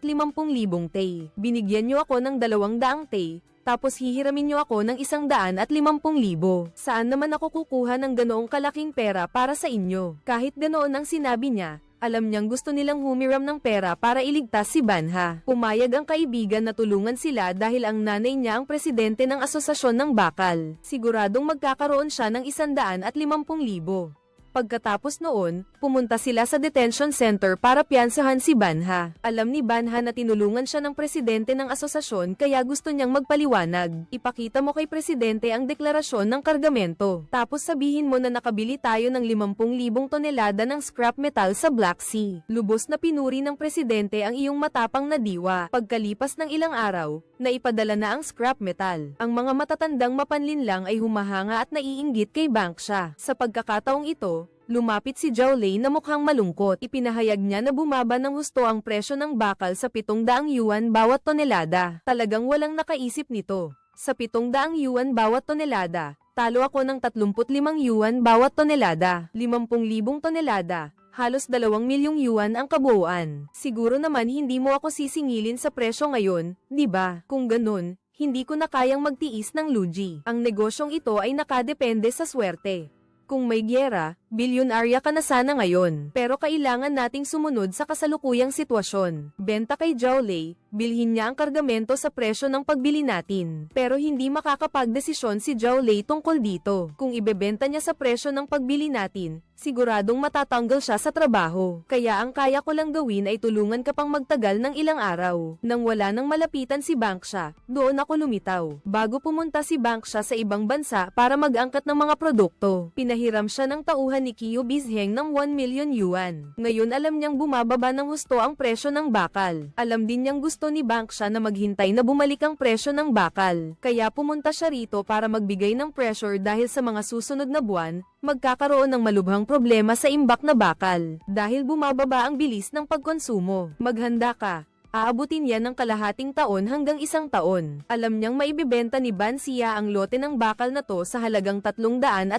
tay. Binigyan niyo ako ng 200 tay, tapos hihiramin niyo ako ng 150,000. Saan naman ako kukuha ng ganoong kalaking pera para sa inyo? Kahit ganoon ang sinabi niya, Alam niyang gusto nilang humiram ng pera para iligtas si Banha. Pumayag ang kaibigan na tulungan sila dahil ang nanay niya ang presidente ng asosasyon ng bakal. Siguradong magkakaroon siya ng 150,000. Pagkatapos noon, pumunta sila sa detention center para piyansahan si Banha. Alam ni Banha na tinulungan siya ng presidente ng asosasyon kaya gusto niyang magpaliwanag. Ipakita mo kay presidente ang deklarasyon ng kargamento. Tapos sabihin mo na nakabili tayo ng 50,000 tonelada ng scrap metal sa Black Sea. Lubos na pinuri ng presidente ang iyong matapang na diwa. Pagkalipas ng ilang araw, naipadala na ang scrap metal. Ang mga matatandang mapanlinlang ay humahanga at naiinggit kay Bangsha. Sa pagkakataong ito, lumapit si Zhao Lei na mukhang malungkot. Ipinahayag niya na bumaba ng husto ang presyo ng bakal sa 700 yuan bawat tonelada. Talagang walang nakaisip nito. Sa 700 yuan bawat tonelada, talo ako ng 35 yuan bawat tonelada. 50,000 tonelada. Halos 2 milyong yuan ang kabuuan. Siguro naman hindi mo ako sisingilin sa presyo ngayon, di ba? Kung ganun, hindi ko na kayang magtiis ng lugi. Ang negosyong ito ay nakadepende sa swerte. Kung may gyera, bilyonarya ka na sana ngayon. Pero kailangan nating sumunod sa kasalukuyang sitwasyon. Benta kay Zhao Lei, bilhin niya ang kargamento sa presyo ng pagbili natin. Pero hindi makakapagdesisyon si Zhao Lei tungkol dito. Kung ibebenta niya sa presyo ng pagbili natin, siguradong matatanggal siya sa trabaho. Kaya ang kaya ko lang gawin ay tulungan ka pang magtagal ng ilang araw. Nang wala nang malapitan si Bangsha, doon ako lumitaw. Bago pumunta si Bangsha sa ibang bansa para mag-angkat ng mga produkto, pinahiram siya ng tauhan ni Qiu Bizheng ng 1 million yuan. Ngayon alam niyang bumababa ng husto ang presyo ng bakal. Alam din niyang gusto ni Bangsha na maghintay na bumalik ang presyo ng bakal. Kaya pumunta siya rito para magbigay ng pressure dahil sa mga susunod na buwan, magkakaroon ng malubhang problema sa imbak na bakal. Dahil bumababa ang bilis ng pagkonsumo. Maghanda ka. Aabutin yan ng kalahating taon hanggang 1 taon. Alam niyang maibibenta ni Bansia ang lote ng bakal na to sa halagang 350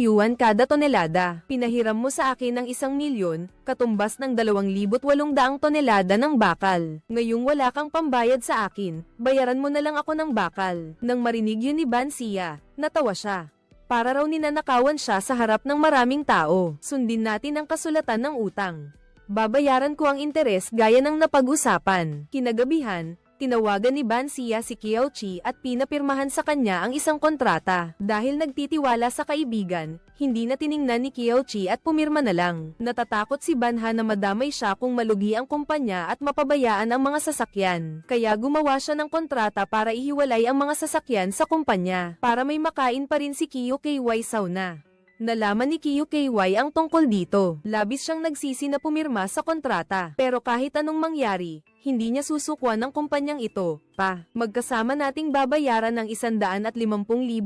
yuan kada tonelada. Pinahiram mo sa akin ng 1 milyon, katumbas ng 2,800 tonelada ng bakal. Ngayong wala kang pambayad sa akin, bayaran mo na lang ako ng bakal. Nang marinig yun ni Bansia, natawa siya. Para raw ninanakawan siya sa harap ng maraming tao. Sundin natin ang kasulatan ng utang. Babayaran ko ang interes gaya ng napag-usapan. Kinagabihan, tinawagan ni Bansia si Kiao Chi at pinapirmahan sa kanya ang isang kontrata. Dahil nagtitiwala sa kaibigan, hindi na tiningnan ni Kiao Chi at pumirma na lang. Natatakot si Banha na madamay siya kung malugi ang kumpanya at mapabayaan ang mga sasakyan. Kaya gumawa siya ng kontrata para ihiwalay ang mga sasakyan sa kumpanya, para may makain pa rin si Kiyo KY Sauna. Nalaman ni Kiyo KY ang tungkol dito. Labis siyang nagsisi na pumirma sa kontrata. Pero kahit anong mangyari, hindi niya susukuan ng kumpanyang ito. Magkasama nating babayaran ng 150,000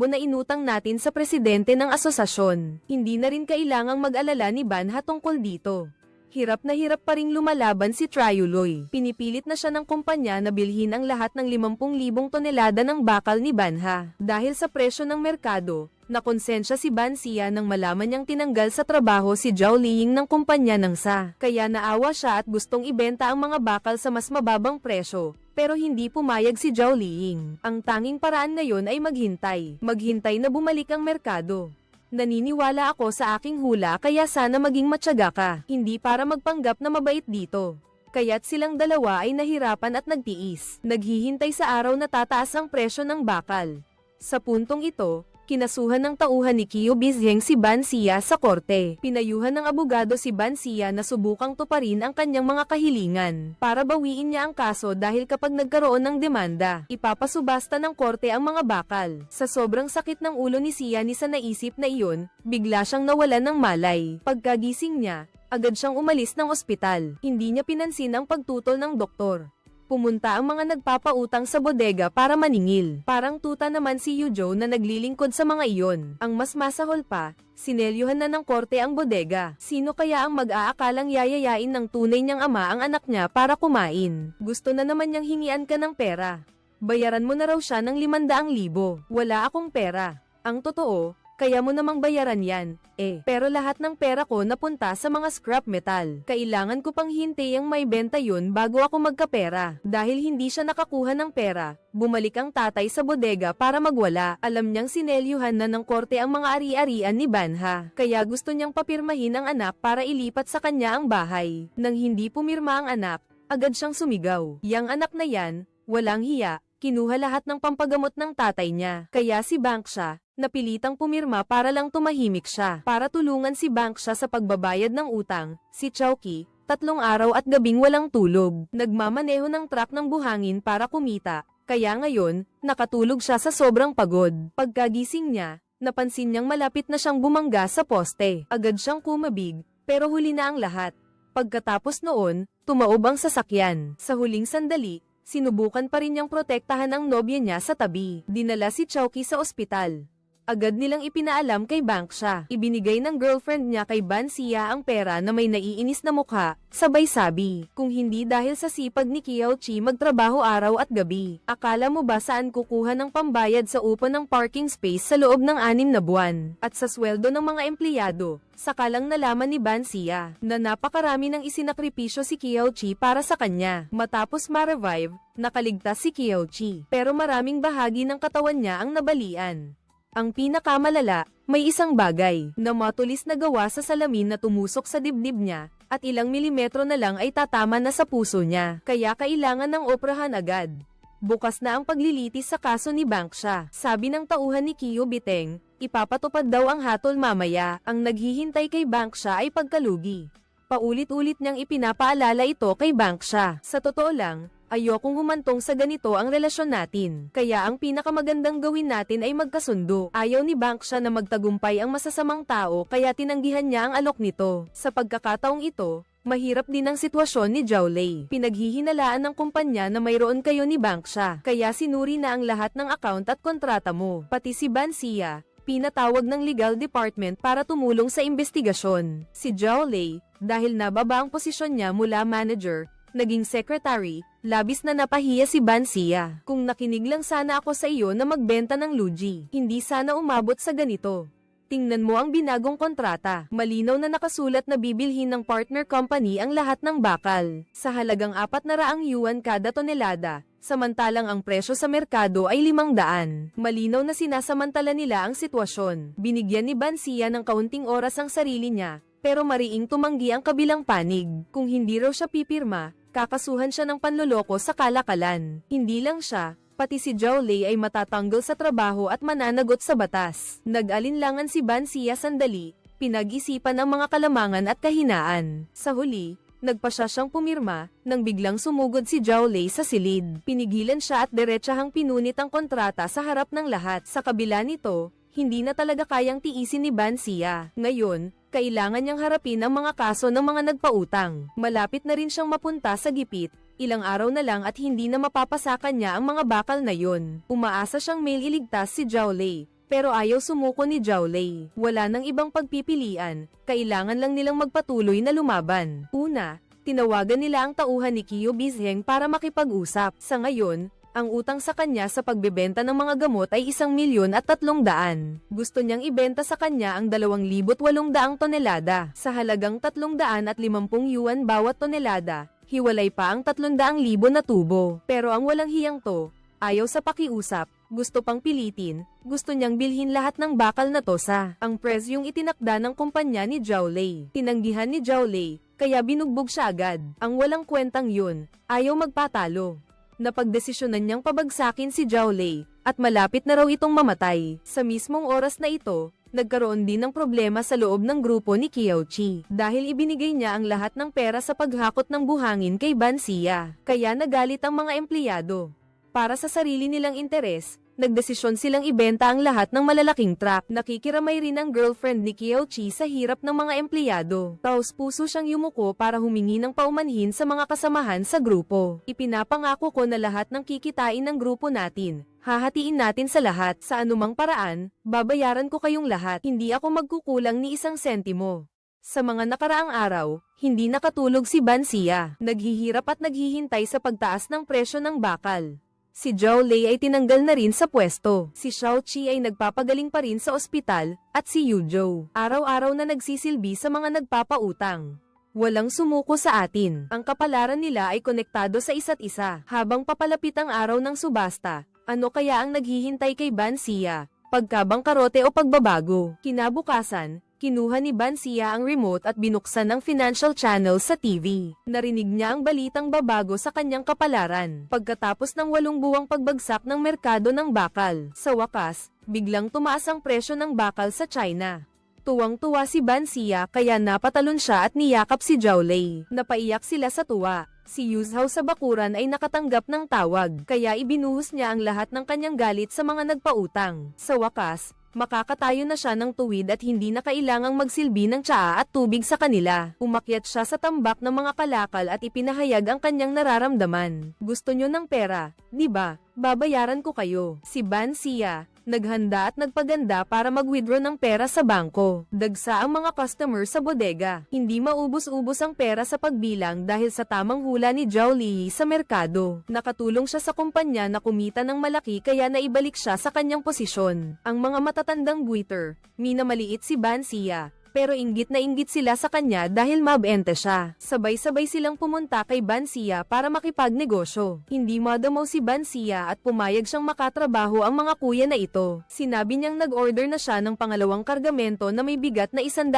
na inutang natin sa presidente ng asosasyon. Hindi na rin kailangang mag-alala ni Banha tungkol dito. Hirap na hirap pa ring lumalaban si Triuloy. Pinipilit na siya ng kumpanya na bilhin ang lahat ng 50,000 tonelada ng bakal ni Banha. Dahil sa presyo ng merkado, nakonsensya si Bansia nang malaman niyang tinanggal sa trabaho si Zhao Liying ng kumpanya ng Sa. Kaya naawa siya at gustong ibenta ang mga bakal sa mas mababang presyo. Pero hindi pumayag si Zhao Liying. Ang tanging paraan ngayon ay maghintay. Maghintay na bumalik ang merkado. Naniniwala ako sa aking hula kaya sana maging matyaga ka. Hindi para magpanggap na mabait dito. Kaya't silang dalawa ay nahirapan at nagtiis. Naghihintay sa araw na tataas ang presyo ng bakal. Sa puntong ito, kinasuhan ng tauhan ni Qiu Bizheng si Bansia sa korte. Pinayuhan ng abogado si Bansia na subukang tuparin ang kanyang mga kahilingan para bawiin niya ang kaso dahil kapag nagkaroon ng demanda, ipapasubasta ng korte ang mga bakal. Sa sobrang sakit ng ulo ni Sia ni sa naisip na iyon, bigla siyang nawalan ng malay. Pagkagising niya, agad siyang umalis ng ospital. Hindi niya pinansin ang pagtutol ng doktor. Pumunta ang mga nagpapautang sa bodega para maningil. Parang tuta naman si Yujo na naglilingkod sa mga iyon. Ang mas masahol pa, sinelyuhan na ng korte ang bodega. Sino kaya ang mag-aakalang yayayain ng tunay niyang ama ang anak niya para kumain? Gusto na naman niyang hingian ka ng pera. Bayaran mo na raw siya ng 500,000. Wala akong pera. Ang totoo, kaya mo namang bayaran yan. Pero lahat ng pera ko napunta sa mga scrap metal. Kailangan ko pang hintayang may benta yun bago ako magkapera. Dahil hindi siya nakakuha ng pera, bumalik ang tatay sa bodega para magwala. Alam niyang sinelyuhan na ng korte ang mga ari-arian ni Banha. Kaya gusto niyang papirmahin ang anak para ilipat sa kanya ang bahay. Nang hindi pumirma ang anak, agad siyang sumigaw. Yang anak na yan, walang hiya, kinuha lahat ng pampagamot ng tatay niya. Kaya si Banksha, napilitang pumirma para lang tumahimik siya. Para tulungan si Banksha sa pagbabayad ng utang, si Chowky, 3 araw at gabing walang tulog. Nagmamaneho ng truck ng buhangin para kumita, kaya ngayon, nakatulog siya sa sobrang pagod. Pagkagising niya, napansin niyang malapit na siyang bumangga sa poste. Agad siyang kumabig, pero huli na ang lahat. Pagkatapos noon, tumaob ang sasakyan. Sa huling sandali, sinubukan pa rin niyang protektahan ang nobya niya sa tabi. Dinala si Chowky sa ospital. Agad nilang ipinaalam kay Banksha. Ibinigay ng girlfriend niya kay Bansia ang pera na may naiinis na mukha, sabay sabi, kung hindi dahil sa sipag ni Kiaochi magtrabaho araw at gabi, akala mo ba saan kukuha ng pambayad sa upa ng parking space sa loob ng 6 na buwan, at sa sweldo ng mga empleyado? Saka lang nalaman ni Bansia na napakarami ng isinakripisyo si Kiaochi para sa kanya. Matapos ma-revive, nakaligtas si Kiaochi, pero maraming bahagi ng katawan niya ang nabalian. Ang pinakamalala, may isang bagay na matulis na gawa sa salamin na tumusok sa dibdib niya, at ilang milimetro na lang ay tatama na sa puso niya, kaya kailangan ng operahan agad. Bukas na ang paglilitis sa kaso ni Banksha. Sabi ng tauhan ni Kiyo Biteng, ipapatupad daw ang hatol mamaya. Ang naghihintay kay Banksha ay pagkalugi. Paulit-ulit niyang ipinapaalala ito kay Banksha. Sa totoo lang, ayokong humantong sa ganito ang relasyon natin. Kaya ang pinakamagandang gawin natin ay magkasundo. Ayaw ni Banksha na magtagumpay ang masasamang tao kaya tinanggihan niya ang alok nito. Sa pagkakataong ito, mahirap din ang sitwasyon ni Zhaolei. Pinaghihinalaan ng kumpanya na mayroon kayo ni Banksha. Kaya sinuri na ang lahat ng account at kontrata mo. Pati si Bansia, pinatawag ng legal department para tumulong sa investigasyon. Si Zhaolei, dahil nababa ang posisyon niya mula manager, naging secretary, labis na napahiya si Bansia. Kung nakinig lang sana ako sa iyo na magbenta ng Luigi, hindi sana umabot sa ganito. Tingnan mo ang binagong kontrata. Malinaw na nakasulat na bibilhin ng partner company ang lahat ng bakal, sa halagang 400 yuan kada tonelada, samantalang ang presyo sa merkado ay 500. Malinaw na sinasamantala nila ang sitwasyon. Binigyan ni Bansia ng kaunting oras ang sarili niya, pero mariing tumanggi ang kabilang panig. Kung hindi raw siya pipirma, kakasuhan siya ng panloloko sa kalakalan. Hindi lang siya, pati si Zhaolei ay matatanggal sa trabaho at mananagot sa batas. Nag-alinlangan si Bansia sandali, pinag-isipan ang mga kalamangan at kahinaan. Sa huli, nagpasya siyang pumirma, nang biglang sumugod si Zhaolei sa silid. Pinigilan siya at diretsahang pinunit ang kontrata sa harap ng lahat. Sa kabila nito, hindi na talaga kayang tiisin ni Bansia. Ngayon, kailangan niyang harapin ang mga kaso ng mga nagpautang. Malapit na rin siyang mapunta sa gipit. Ilang araw na lang at hindi na mapapasakan niya ang mga bakal na yon. Umaasa siyang iligtas si Zhaolei, pero ayaw sumuko ni Zhaolei. Wala nang ibang pagpipilian, kailangan lang nilang magpatuloy na lumaban. Una, tinawagan nila ang tauhan ni Kiyo Bizheng para makipag-usap. Sa ngayon, ang utang sa kanya sa pagbebenta ng mga gamot ay 1,300,000. Gusto niyang ibenta sa kanya ang 2,800 tonelada, sa halagang 350 yuan bawat tonelada. Hiwalay pa ang 300,000 na tubo. Pero ang walang hiyang to, ayaw sa pakiusap, gusto pang pilitin, gusto niyang bilhin lahat ng bakal na to sa ang presyong itinakda ng kumpanya ni Zhaolei. Tinanggihan ni Zhaolei, kaya binugbog siya agad. Ang walang kwentang yun, ayaw magpatalo. Napagdesisyonan niyang pabagsakin si Zhaolei, at malapit na raw itong mamatay. Sa mismong oras na ito, nagkaroon din ng problema sa loob ng grupo ni Kiaochi, dahil ibinigay niya ang lahat ng pera sa paghakot ng buhangin kay Bansia. Kaya nagalit ang mga empleyado. Para sa sarili nilang interes, nagdesisyon silang ibenta ang lahat ng malalaking truck. Nakikiramay rin ang girlfriend ni Kiaochi sa hirap ng mga empleyado. Taos-puso siyang yumuko para humingi ng paumanhin sa mga kasamahan sa grupo. Ipinapangako ko na lahat ng kikitain ng grupo natin, hahatiin natin sa lahat. Sa anumang paraan, babayaran ko kayong lahat. Hindi ako magkukulang ni isang sentimo. Sa mga nakaraang araw, hindi nakatulog si Bansia. Naghihirap at naghihintay sa pagtaas ng presyo ng bakal. si Zhao Lei ay tinanggal na rin sa pwesto. Si Xiao Qi ay nagpapagaling pa rin sa ospital, at si Yu Zhou, araw-araw na nagsisilbi sa mga nagpapautang. Walang sumuko sa atin. Ang kapalaran nila ay konektado sa isa't isa. Habang papalapit ang araw ng subasta, ano kaya ang naghihintay kay Ban Xia? Pagkabangkarote o pagbabago? Kinabukasan, kinuha ni Ban Xia ang remote at binuksan ang financial channel sa TV. Narinig niya ang balitang babago sa kanyang kapalaran. Pagkatapos ng 8 buwang pagbagsak ng merkado ng bakal, sa wakas, biglang tumaas ang presyo ng bakal sa China. Tuwang-tuwa si Ban Xia kaya napatalon siya at niyakap si Zhao Lei. Napaiyak sila sa tuwa. Si Yu Zhao sa bakuran ay nakatanggap ng tawag, kaya ibinuhos niya ang lahat ng kanyang galit sa mga nagpautang. Sa wakas, makakatayo na siya ng tuwid at hindi na kailangang magsilbi ng tsaa at tubig sa kanila. Umakyat siya sa tambak ng mga kalakal at ipinahayag ang kanyang nararamdaman. Gusto nyo ng pera, di ba? Babayaran ko kayo. Si Ban Xia, naghanda at nagpaganda para mag-withdraw ng pera sa bangko. Dagsa ang mga customer sa bodega. Hindi maubos-ubos ang pera sa pagbilang dahil sa tamang hula ni Zhao Lei sa merkado. Nakatulong siya sa kumpanya na kumita ng malaki kaya naibalik siya sa kanyang posisyon. Ang mga matatandang buiter, minamaliit si Ban Xia, pero inggit na inggit sila sa kanya dahil mabente siya. Sabay-sabay silang pumunta kay Ban Xia para makipagnegosyo. Hindi madamaw si Ban Xia at pumayag siyang makatrabaho ang mga kuya na ito. Sinabi niyang nag-order na siya ng pangalawang kargamento na may bigat na 100,000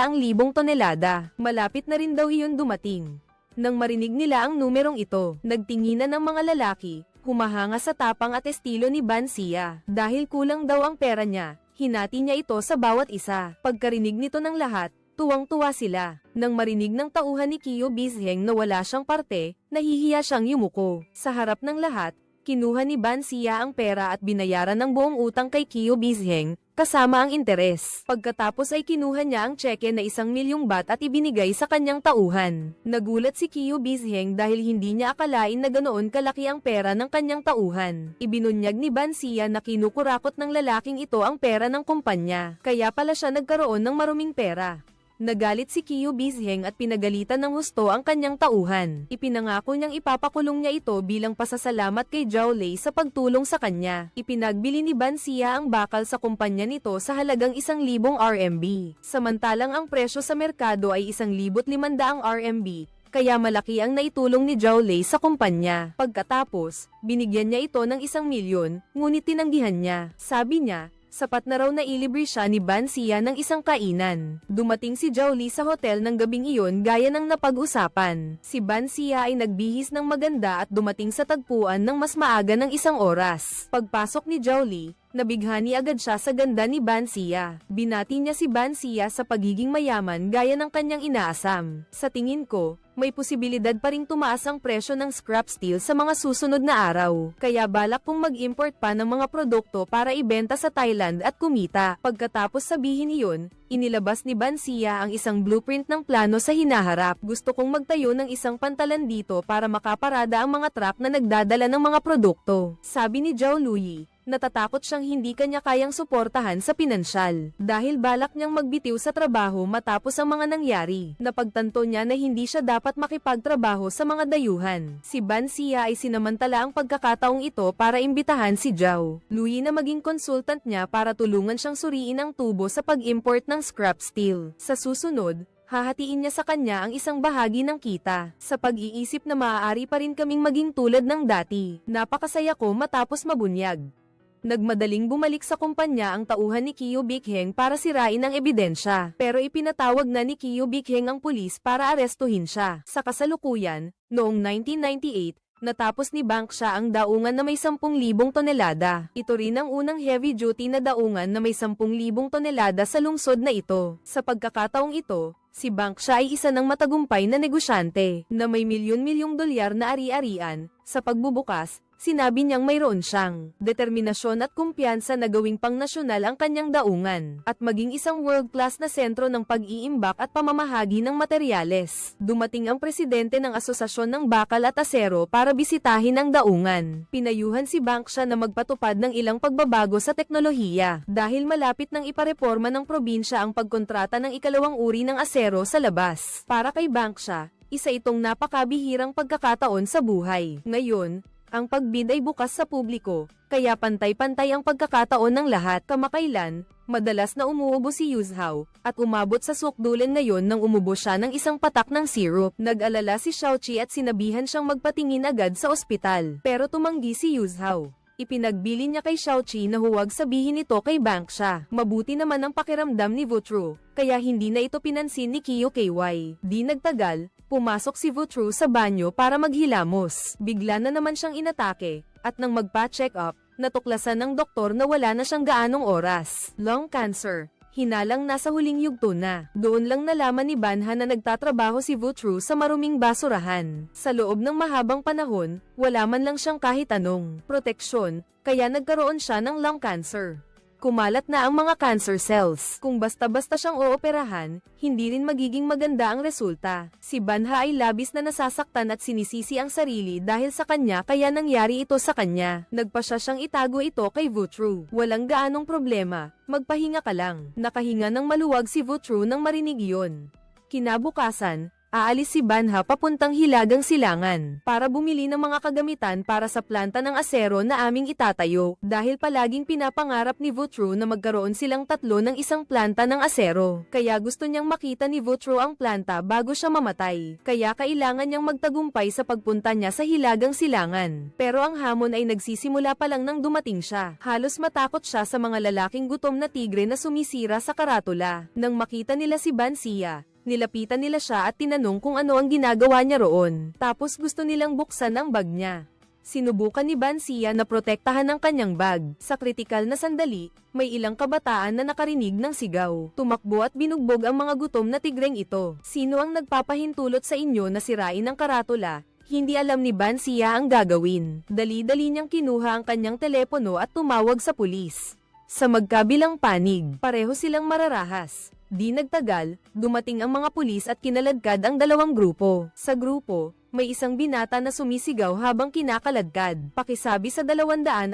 tonelada. Malapit na rin daw iyon dumating. Nang marinig nila ang numerong ito, nagtinginan ng mga lalaki, humahanga sa tapang at estilo ni Ban Xia. Dahil kulang daw ang pera niya, hinati niya ito sa bawat isa. Pagkarinig nito ng lahat, tuwang-tuwa sila. Nang marinig ng tauhan ni Qiu Bizheng na wala siyang parte, nahihiya siyang yumuko. Sa harap ng lahat, kinuha ni Ban Xia ang pera at binayaran ng buong utang kay Qiu Bizheng, kasama ang interes. Pagkatapos ay kinuha niya ang tseke na 1,000,000 baht at ibinigay sa kanyang tauhan. Nagulat si Qiu Bizheng dahil hindi niya akalain na ganoon kalaki ang pera ng kanyang tauhan. Ibinunyag ni Ban Xia na kinukurakot ng lalaking ito ang pera ng kumpanya, kaya pala siya nagkaroon ng maruming pera. Nagalit si Qiu Bizheng at pinagalitan ng husto ang kanyang tauhan. Ipinangako niyang ipapakulong niya ito bilang pasasalamat kay Zhao Lei sa pagtulong sa kanya. Ipinagbili ni Ban Xia ang bakal sa kumpanya nito sa halagang 1,000 RMB. Samantalang ang presyo sa merkado ay 1,500 RMB. Kaya malaki ang naitulong ni Zhao Lei sa kumpanya. Pagkatapos, binigyan niya ito ng 1,000,000, ngunit tinanggihan niya. Sabi niya, sapat na raw na ilibre siya ni Ban Xia ng isang kainan. Dumating si Zhao Lei sa hotel ng gabing iyon gaya ng napag-usapan. Si Ban Xia ay nagbihis ng maganda at dumating sa tagpuan ng mas maaga ng 1 oras. Pagpasok ni Zhao Lei, nabighani agad siya sa ganda ni Ban Xia. Binati niya si Ban Xia sa pagiging mayaman gaya ng kanyang inaasam. Sa tingin ko, may posibilidad pa ring tumaas ang presyo ng scrap steel sa mga susunod na araw. Kaya balak kong mag-import pa ng mga produkto para ibenta sa Thailand at kumita. Pagkatapos sabihin iyon, inilabas ni Ban Xia ang isang blueprint ng plano sa hinaharap. Gusto kong magtayo ng isang pantalan dito para makaparada ang mga truck na nagdadala ng mga produkto. Sabi ni Zhao Lei, natatakot siyang hindi kanya kayang suportahan sa pinansyal. Dahil balak niyang magbitiw sa trabaho matapos ang mga nangyari. Napagtanto niya na hindi siya dapat makipagtrabaho sa mga dayuhan. Si Ban Xia ay sinamantala ang pagkakataong ito para imbitahan si Zhao Lei na maging consultant niya para tulungan siyang suriin ang tubo sa pag-import ng scrap steel. Sa susunod, hahatiin niya sa kanya ang isang bahagi ng kita. Sa pag-iisip na maaari pa rin kaming maging tulad ng dati. Napakasaya ko matapos mabunyag. Nagmadaling bumalik sa kumpanya ang tauhan ni Qiu Bizheng para sirain ang ebidensya. Pero ipinatawag na ni Qiu Bizheng ang pulis para arestuhin siya. Sa kasalukuyan, noong 1998, natapos ni Bank siya ang daungan na may 10,000 tonelada. Ito rin ang unang heavy-duty na daungan na may 10,000 tonelada sa lungsod na ito. Sa pagkakataong ito, si Bank siya ay isa ng matagumpay na negosyante na may milyon-milyong dolyar na ari-arian. Sa pagbubukas, sinabi niyang mayroon siyang determinasyon at kumpiyansa na gawing pangnasyonal ang kanyang daungan at maging isang world-class na sentro ng pag-iimbak at pamamahagi ng materyales. Dumating ang presidente ng Asosasyon ng Bakal at Asero para bisitahin ang daungan. Pinayuhan si Bank siya na magpatupad ng ilang pagbabago sa teknolohiya dahil malapit nang ipareforma ng probinsya ang pagkontrata ng ikalawang uri ng asero sa labas. Para kay Bank siya, isa itong napakabihirang pagkakataon sa buhay. Ngayon, Ang pagbid ay bukas sa publiko, kaya pantay-pantay ang pagkakataon ng lahat. Kamakailan, madalas na umuubo si Yuzhao, at umabot sa sukdulan ngayon nang umubo siya ng isang patak ng syrup. Nag-alala si Xiaoqi at sinabihan siyang magpatingin agad sa ospital. Pero tumanggi si Yuzhao. Ipinagbili niya kay Xiaoqi na huwag sabihin ito kay Bangsha. Mabuti naman ang pakiramdam ni Vutru, kaya hindi na ito pinansin ni Kiyo KY. Di nagtagal, pumasok si Vutru sa banyo para maghilamos. Bigla na naman siyang inatake, at nang magpa-check up, natuklasan ng doktor na wala na siyang gaanong oras. Lung cancer. Hinalang nasa huling yugto na. Doon lang nalaman ni Banha na nagtatrabaho si Vutru sa maruming basurahan. Sa loob ng mahabang panahon, wala man lang siyang kahit anong proteksyon, kaya nagkaroon siya ng lung cancer. Kumalat na ang mga cancer cells. Kung basta-basta siyang ooperahan, hindi rin magiging maganda ang resulta. Si Banha ay labis na nasasaktan at sinisisi ang sarili dahil sa kanya kaya nangyari ito sa kanya. Nagpasya siyang itago ito kay Vutru. Walang gaanong problema, magpahinga ka lang. Nakahinga ng maluwag si Vutru nang marinig iyon. Kinabukasan, aalis si Banha papuntang Hilagang Silangan para bumili ng mga kagamitan para sa planta ng asero na aming itatayo dahil palaging pinapangarap ni Vutru na magkaroon silang tatlo ng isang planta ng asero. Kaya gusto niyang makita ni Vutru ang planta bago siya mamatay. Kaya kailangan niyang magtagumpay sa pagpunta niya sa Hilagang Silangan. Pero ang hamon ay nagsisimula pa lang nang dumating siya. Halos matakot siya sa mga lalaking gutom na tigre na sumisira sa karatula. Nang makita nila si Bansia, nilapitan nila siya at tinanong kung ano ang ginagawa niya roon. Tapos gusto nilang buksan ang bag niya. Sinubukan ni Bansia na protektahan ang kanyang bag. Sa kritikal na sandali, may ilang kabataan na nakarinig ng sigaw. Tumakbo at binugbog ang mga gutom na tigreng ito. Sino ang nagpapahintulot sa inyo na sirain ang karatula? Hindi alam ni Bansia ang gagawin. Dali-dali niyang kinuha ang kanyang telepono at tumawag sa pulis. Sa magkabilang panig, pareho silang mararahas. Di nagtagal, dumating ang mga pulis at kinaladkad ang dalawang grupo. Sa grupo, may isang binata na sumisigaw habang kinakaladkad. Pakisabi sa 201,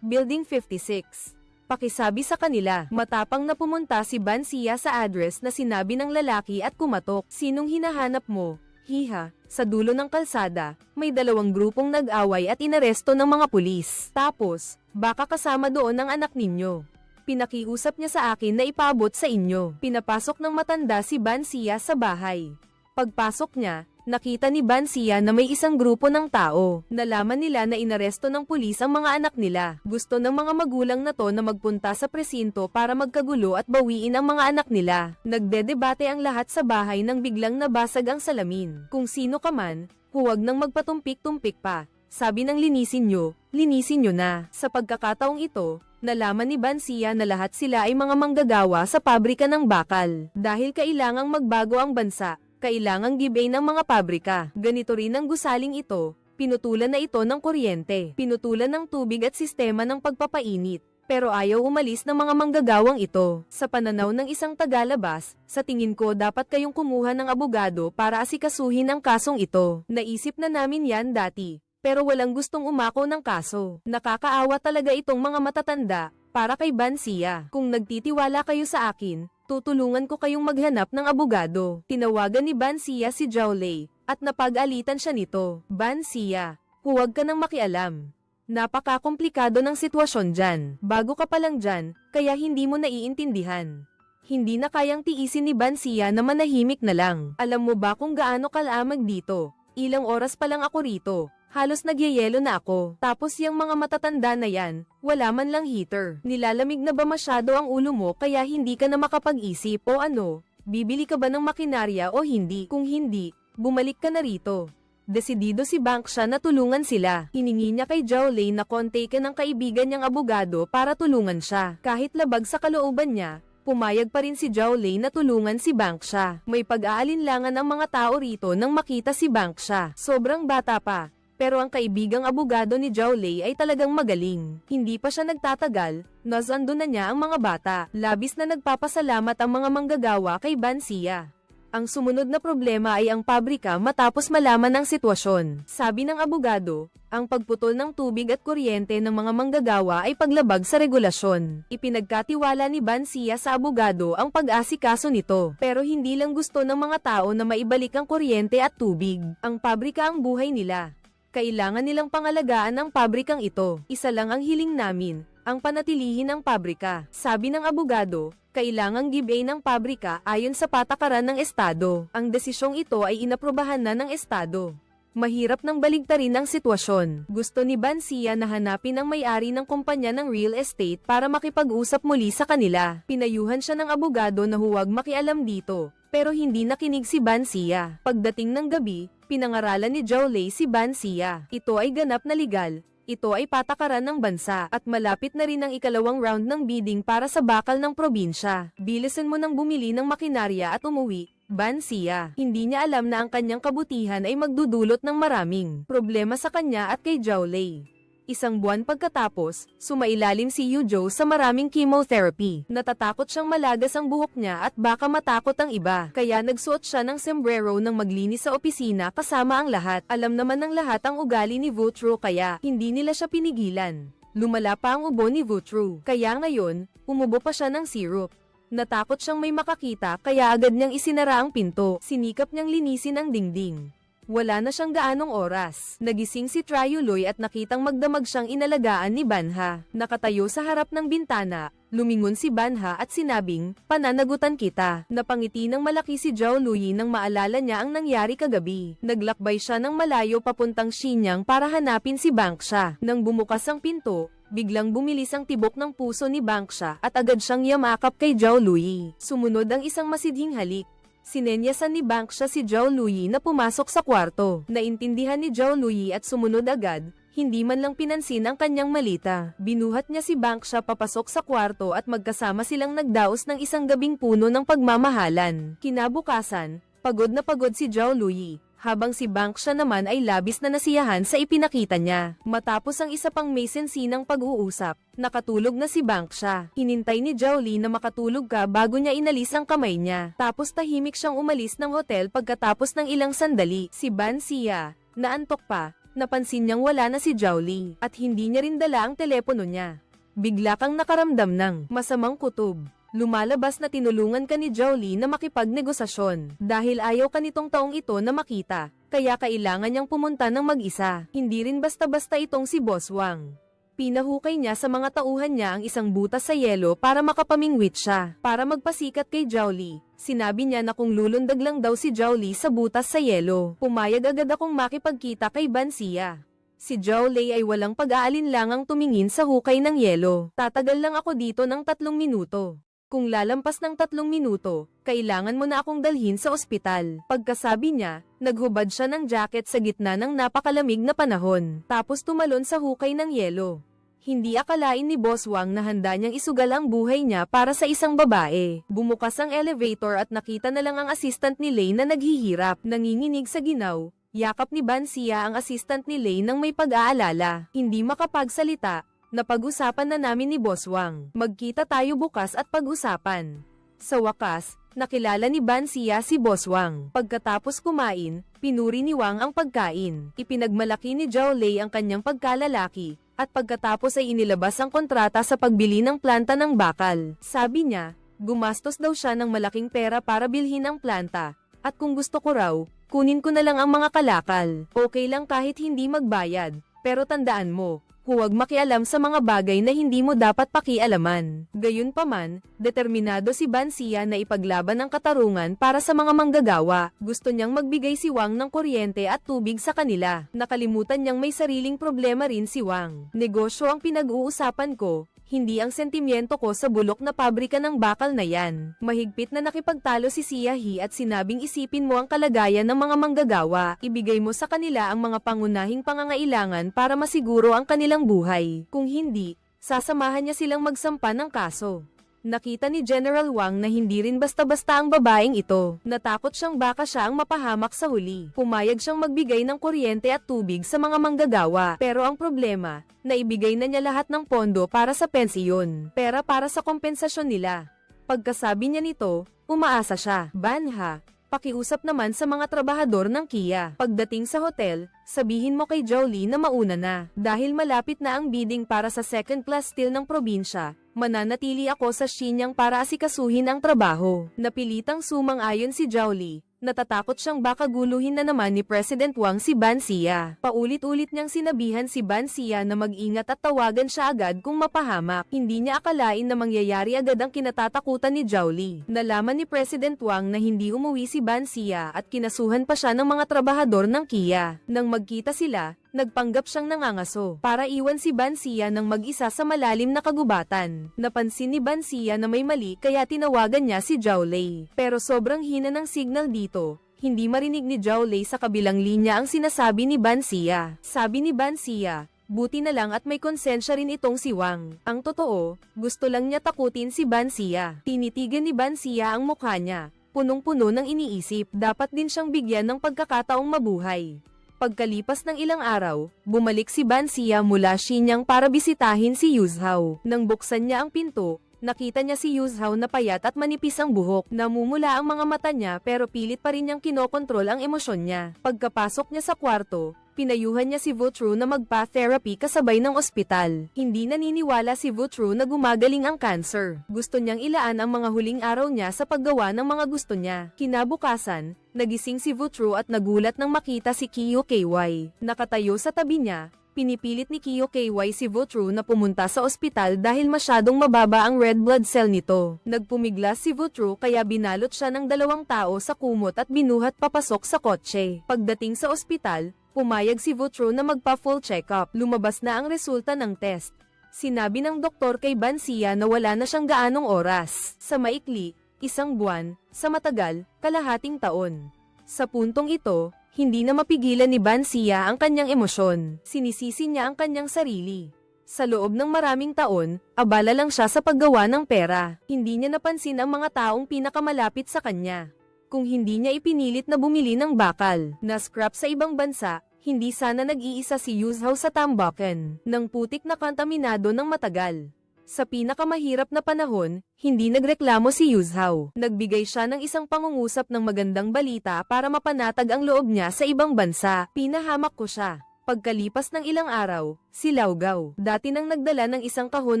Building 56. Pakisabi sa kanila, matapang na pumunta si Bansia sa address na sinabi ng lalaki at kumatok. Sinong hinahanap mo? Hiha, sa dulo ng kalsada, may dalawang grupong nag-away at inaresto ng mga pulis. Tapos, baka kasama doon ang anak ninyo. Pinakiusap niya sa akin na ipaabot sa inyo. Pinapasok ng matanda si Bansia sa bahay. Pagpasok niya, nakita ni Bansia na may isang grupo ng tao. Nalaman nila na inaresto ng pulis ang mga anak nila. Gusto ng mga magulang na to na magpunta sa presinto para magkagulo at bawiin ang mga anak nila. Nagdedebate ang lahat sa bahay nang biglang nabasag ang salamin. Kung sino ka man, huwag nang magpatumpik-tumpik pa. Sabi ng linisin nyo na. Sa pagkakataong ito, nalaman ni Bansia na lahat sila ay mga manggagawa sa pabrika ng bakal. Dahil kailangang magbago ang bansa, kailangang give ng mga pabrika. Ganito rin ang gusaling ito, pinutulan na ito ng kuryente, pinutulan ng tubig at sistema ng pagpapainit. Pero ayaw umalis ng mga manggagawang ito. Sa pananaw ng isang tagalabas, sa tingin ko dapat kayong kumuha ng abogado para asikasuhin ang kasong ito. Naisip na namin yan dati. Pero walang gustong umako ng kaso. Nakakaawa talaga itong mga matatanda, para kay Bansia. Kung nagtitiwala kayo sa akin, tutulungan ko kayong maghanap ng abogado. Tinawagan ni Bansia si Zhaolei, at napag-alitan siya nito. Bansia, huwag ka nang makialam. Napaka-komplikado ng sitwasyon dyan. Bago ka pa lang dyan, kaya hindi mo naiintindihan. Hindi na kayang tiisin ni Bansia na manahimik na lang. Alam mo ba kung gaano kalamag dito? Ilang oras pa lang ako rito. Halos nagyayelo na ako. Tapos yung mga matatanda na yan, wala man lang heater. Nilalamig na ba masyado ang ulo mo kaya hindi ka na makapag-isip o ano? Bibili ka ba ng makinarya o hindi? Kung hindi, bumalik ka na rito. Desidido si Bangsha na tulungan sila. Hiningi niya kay Zhaolei na kontakin ng kaibigan niyang abogado para tulungan siya. Kahit labag sa kalooban niya, pumayag pa rin si Zhaolei na tulungan si Bangsha. May pag-aalinlangan ang mga tao rito nang makita si Bangsha. Sobrang bata pa. Pero ang kaibigang abogado ni Zhaolei ay talagang magaling. Hindi pa siya nagtatagal, nasando na niya ang mga bata. Labis na nagpapasalamat ang mga manggagawa kay Bansia. Ang sumunod na problema ay ang pabrika matapos malaman ang sitwasyon. Sabi ng abogado, ang pagputol ng tubig at kuryente ng mga manggagawa ay paglabag sa regulasyon. Ipinagkatiwala ni Bansia sa abogado ang pag-asikaso nito. Pero hindi lang gusto ng mga tao na maibalik ang kuryente at tubig. Ang pabrika ang buhay nila. Kailangan nilang pangalagaan ang pabrikang ito. Isa lang ang hiling namin, ang panatilihin ang pabrika. Sabi ng abogado, kailangang give-a ng pabrika ayon sa patakaran ng Estado. Ang desisyong ito ay inaprobahan na ng Estado. Mahirap nang baligtarin ang sitwasyon. Gusto ni Bancia na hanapin ang may-ari ng kumpanya ng real estate para makipag-usap muli sa kanila. Pinayuhan siya ng abogado na huwag makialam dito, pero hindi nakinig si Bancia. Pagdating ng gabi, pinangaralan ni Jolie si Bancia. Ito ay ganap na legal. Ito ay patakaran ng bansa at malapit na rin ang ikalawang round ng bidding para sa bakal ng probinsya. Bilisan mo nang bumili ng makinarya at umuwi. Bancia. Hindi niya alam na ang kanyang kabutihan ay magdudulot ng maraming problema sa kanya at kay Jolie. Isang buwan pagkatapos, sumailalim si Yujo sa maraming chemotherapy. Natatakot siyang malagas ang buhok niya at baka matakot ang iba. Kaya nagsuot siya ng sombrero nang maglinis sa opisina kasama ang lahat. Alam naman ng lahat ang ugali ni Vutro kaya hindi nila siya pinigilan. Lumala pa ang ubo ni Vutro. Kaya ngayon, umubo pa siya ng syrup. Natakot siyang may makakita kaya agad niyang isinara ang pinto. Sinikap niyang linisin ang dingding. Wala na siyang gaanong oras. Nagising si Triuloy at nakitang magdamag siyang inalagaan ni Banha. Nakatayo sa harap ng bintana, lumingon si Banha at sinabing, "Pananagutan kita." Napangiti ng malaki si Zhao Luyi nang maalala niya ang nangyari kagabi. Naglakbay siya ng malayo papuntang Xinyang para hanapin si Bangsha. Nang bumukas ang pinto, biglang bumilis ang tibok ng puso ni Bangsha at agad siyang yamakap kay Zhao Luyi. Sumunod ang isang masidhing halik. Sinenyasan ni Bangsha si Zhao Luyi na pumasok sa kwarto. Naintindihan ni Zhao Luyi at sumunod agad, hindi man lang pinansin ang kanyang malita. Binuhat niya si Bangsha papasok sa kwarto at magkasama silang nagdaos ng isang gabing puno ng pagmamahalan. Kinabukasan, pagod na pagod si Zhao Luyi, habang si Bangsha naman ay labis na nasiyahan sa ipinakita niya. Matapos ang isa pang may sensinang pag-uusap, nakatulog na si Bangsha. Hinintay ni Zhao Li na makatulog ka bago niya inalis ang kamay niya. Tapos tahimik siyang umalis ng hotel pagkatapos ng ilang sandali. Si Bancia, naantok pa, napansin niyang wala na si Zhao Li, at hindi niya rin dala ang telepono niya. Bigla kang nakaramdam ng masamang kutob. Lumalabas na tinulungan ka ni Zhao Li na makipagnegosasyon. Dahil ayaw ka nitong taong ito na makita, kaya kailangan niyang pumunta ng mag-isa. Hindi rin basta-basta itong si Boss Wang. Pinahukay niya sa mga tauhan niya ang isang butas sa yelo para makapamingwit siya. Para magpasikat kay Zhao Li, sinabi niya na kung lulundag lang daw si Zhao Li sa butas sa yelo, pumayag agad akong makipagkita kay Bancia. Si Zhao Li ay walang pag-aalinlangang tumingin sa hukay ng yelo. Tatagal lang ako dito ng 3 minuto. Kung lalampas ng 3 minuto, kailangan mo na akong dalhin sa ospital. Pagkasabi niya, naghubad siya ng jacket sa gitna ng napakalamig na panahon, tapos tumalon sa hukay ng yelo. Hindi akalain ni Boss Wang na handa niyang isugal ang buhay niya para sa isang babae. Bumukas ang elevator at nakita na lang ang assistant ni Lei na naghihirap, nanginginig sa ginaw. Yakap ni Bancia ang assistant ni Lei nang may pag-aalala. Hindi makapagsalita. Napag-usapan na namin ni Boss Wang. Magkita tayo bukas at pag-usapan. Sa wakas, nakilala ni Bancia si Boss Wang. Pagkatapos kumain, pinuri ni Wang ang pagkain. Ipinagmalaki ni Zhao Lei ang kanyang pagkalalaki, at pagkatapos ay inilabas ang kontrata sa pagbili ng planta ng bakal. Sabi niya, gumastos daw siya ng malaking pera para bilhin ang planta, at kung gusto ko raw, kunin ko na lang ang mga kalakal. Okay lang kahit hindi magbayad, pero tandaan mo, huwag makialam sa mga bagay na hindi mo dapat pakialaman. Gayunpaman, determinado si Bancia na ipaglaban ang katarungan para sa mga manggagawa. Gusto niyang magbigay si Wang ng kuryente at tubig sa kanila. Nakalimutan niyang may sariling problema rin si Wang. Negosyo ang pinag-uusapan ko, hindi ang sentimiento ko sa bulok na pabrika ng bakal na yan. Mahigpit na nakipagtalo si Siahi at sinabing isipin mo ang kalagayan ng mga manggagawa. Ibigay mo sa kanila ang mga pangunahing pangangailangan para masiguro ang kanilang buhay. Kung hindi, sasamahan niya silang magsampa ng kaso. Nakita ni General Wang na hindi rin basta-basta ang babaeng ito. Natakot siyang baka siya ang mapahamak sa huli. Pumayag siyang magbigay ng kuryente at tubig sa mga manggagawa. Pero ang problema, naibigay na niya lahat ng pondo para sa pensiyon. Pera para sa kompensasyon nila. Pagkasabi niya nito, umaasa siya. Banha, pakiusap naman sa mga trabahador ng Kia. Pagdating sa hotel, sabihin mo kay Zhao Li na mauna na. Dahil malapit na ang bidding para sa second class steel ng probinsya, mananatili ako sa Xinyang para asikasuhin ang trabaho. Napilitang sumang-ayon si Zhao Li, Natatakot siyang baka guluhin na naman ni President Wang si Ban Xia. Paulit-ulit niyang sinabihan si Ban Xia na mag-ingat at tawagan siya agad kung mapahamak. Hindi niya akalain na mangyayari agad ang kinatatakutan ni Zhao Li. Nalaman ni President Wang na hindi umuwi si Ban Xia at kinasuhan pa siya ng mga trabahador ng Kia. Nang magkita sila, nagpanggap siyang nangangaso para iwan si Ban Xia ng mag-isa sa malalim na kagubatan. Napansin ni Ban Xia na may mali kaya tinawagan niya si Zhao Lei. Pero sobrang hina ng signal dito, hindi marinig ni Zhao Lei sa kabilang linya ang sinasabi ni Ban Xia. Sabi ni Ban Xia, buti na lang at may konsensya rin itong si Wang. Ang totoo, gusto lang niya takutin si Ban Xia. Tinitigan ni Ban Xia ang mukha niya, punong-puno ng iniisip. Dapat din siyang bigyan ng pagkakataong mabuhay. Pagkalipas ng ilang araw, bumalik si Ban Xia mula Xinyang para bisitahin si Yuzhao. Nang buksan niya ang pinto, nakita niya si Yuzhao na payat at manipis ang buhok. Namumula ang mga mata niya pero pilit pa rin niyang kinokontrol ang emosyon niya. Pagkapasok niya sa kwarto, pinayuhan niya si Vutru na magpa-therapy kasabay ng ospital. Hindi naniniwala si Vutru na gumagaling ang cancer. Gusto niyang ilaan ang mga huling araw niya sa paggawa ng mga gusto niya. Kinabukasan, nagising si Vutru at nagulat nang makita si Kiyo KY. Nakatayo sa tabi niya, pinipilit ni Kiyo KY si Vutru na pumunta sa ospital dahil masyadong mababa ang red blood cell nito. Nagpumiglas si Vutru kaya binalot siya ng 2 tao sa kumot at binuhat papasok sa kotse. Pagdating sa ospital, pumayag si Vutru na magpa-full check-up. Lumabas na ang resulta ng test. Sinabi ng doktor kay Ban Xia na wala na siyang gaanong oras. Sa maikli, 1 buwan, sa matagal, kalahating taon. Sa puntong ito, hindi na mapigilan ni Ban Xia ang kanyang emosyon. Sinisisi niya ang kanyang sarili. Sa loob ng maraming taon, abala lang siya sa paggawa ng pera. Hindi niya napansin ang mga taong pinakamalapit sa kanya. Kung hindi niya ipinilit na bumili ng bakal na scrap sa ibang bansa, hindi sana nag-iisa si Yuzhao sa Tambakan ng putik na kontaminado ng matagal. Sa pinakamahirap na panahon, hindi nagreklamo si Yuzhao. Nagbigay siya ng isang pangungusap ng magandang balita para mapanatag ang loob niya sa ibang bansa. Pinahamak ko siya. Pagkalipas ng ilang araw, si Lao Gao, dati nang nagdala ng isang kahon